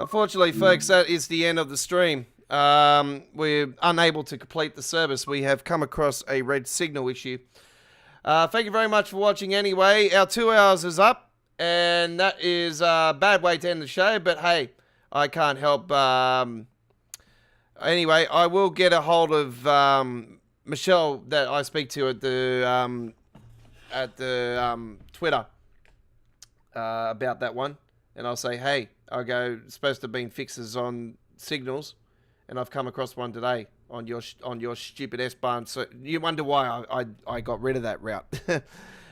Unfortunately, folks, that is the end of the stream. We're unable to complete the service. We have come across a red signal issue. Thank you very much for watching anyway. Our 2 hours is up, and that is a bad way to end the show, but hey, I can't help. Anyway, I will get a hold of Michelle that I speak to at the Twitter about that one, and I'll say, hey, I go, supposed to have been fixes on signals, and I've come across one today on your stupid S-Bahn. So you wonder why I got rid of that route.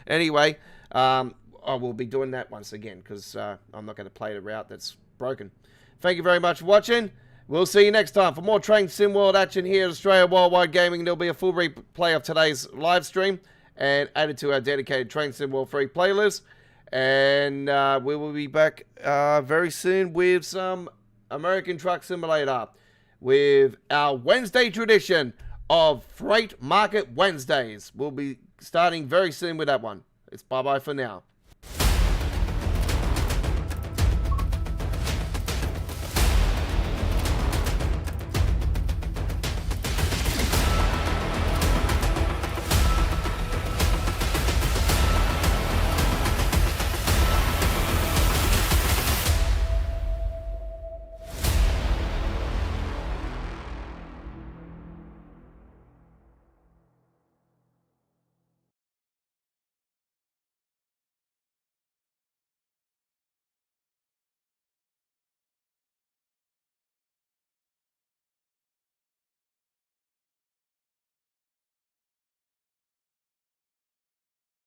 Anyway, I will be doing that once again because I'm not going to play the route that's broken. Thank you very much for watching. We'll see you next time. For more Train Sim World action here at Australia Worldwide Gaming, there'll be a full replay of today's live stream, and add it to our dedicated Train Sim World Free playlist. And we will be back very soon with some American Truck Simulator, with our Wednesday tradition of Freight Market Wednesdays. We'll be starting very soon with that one. It's bye-bye for now.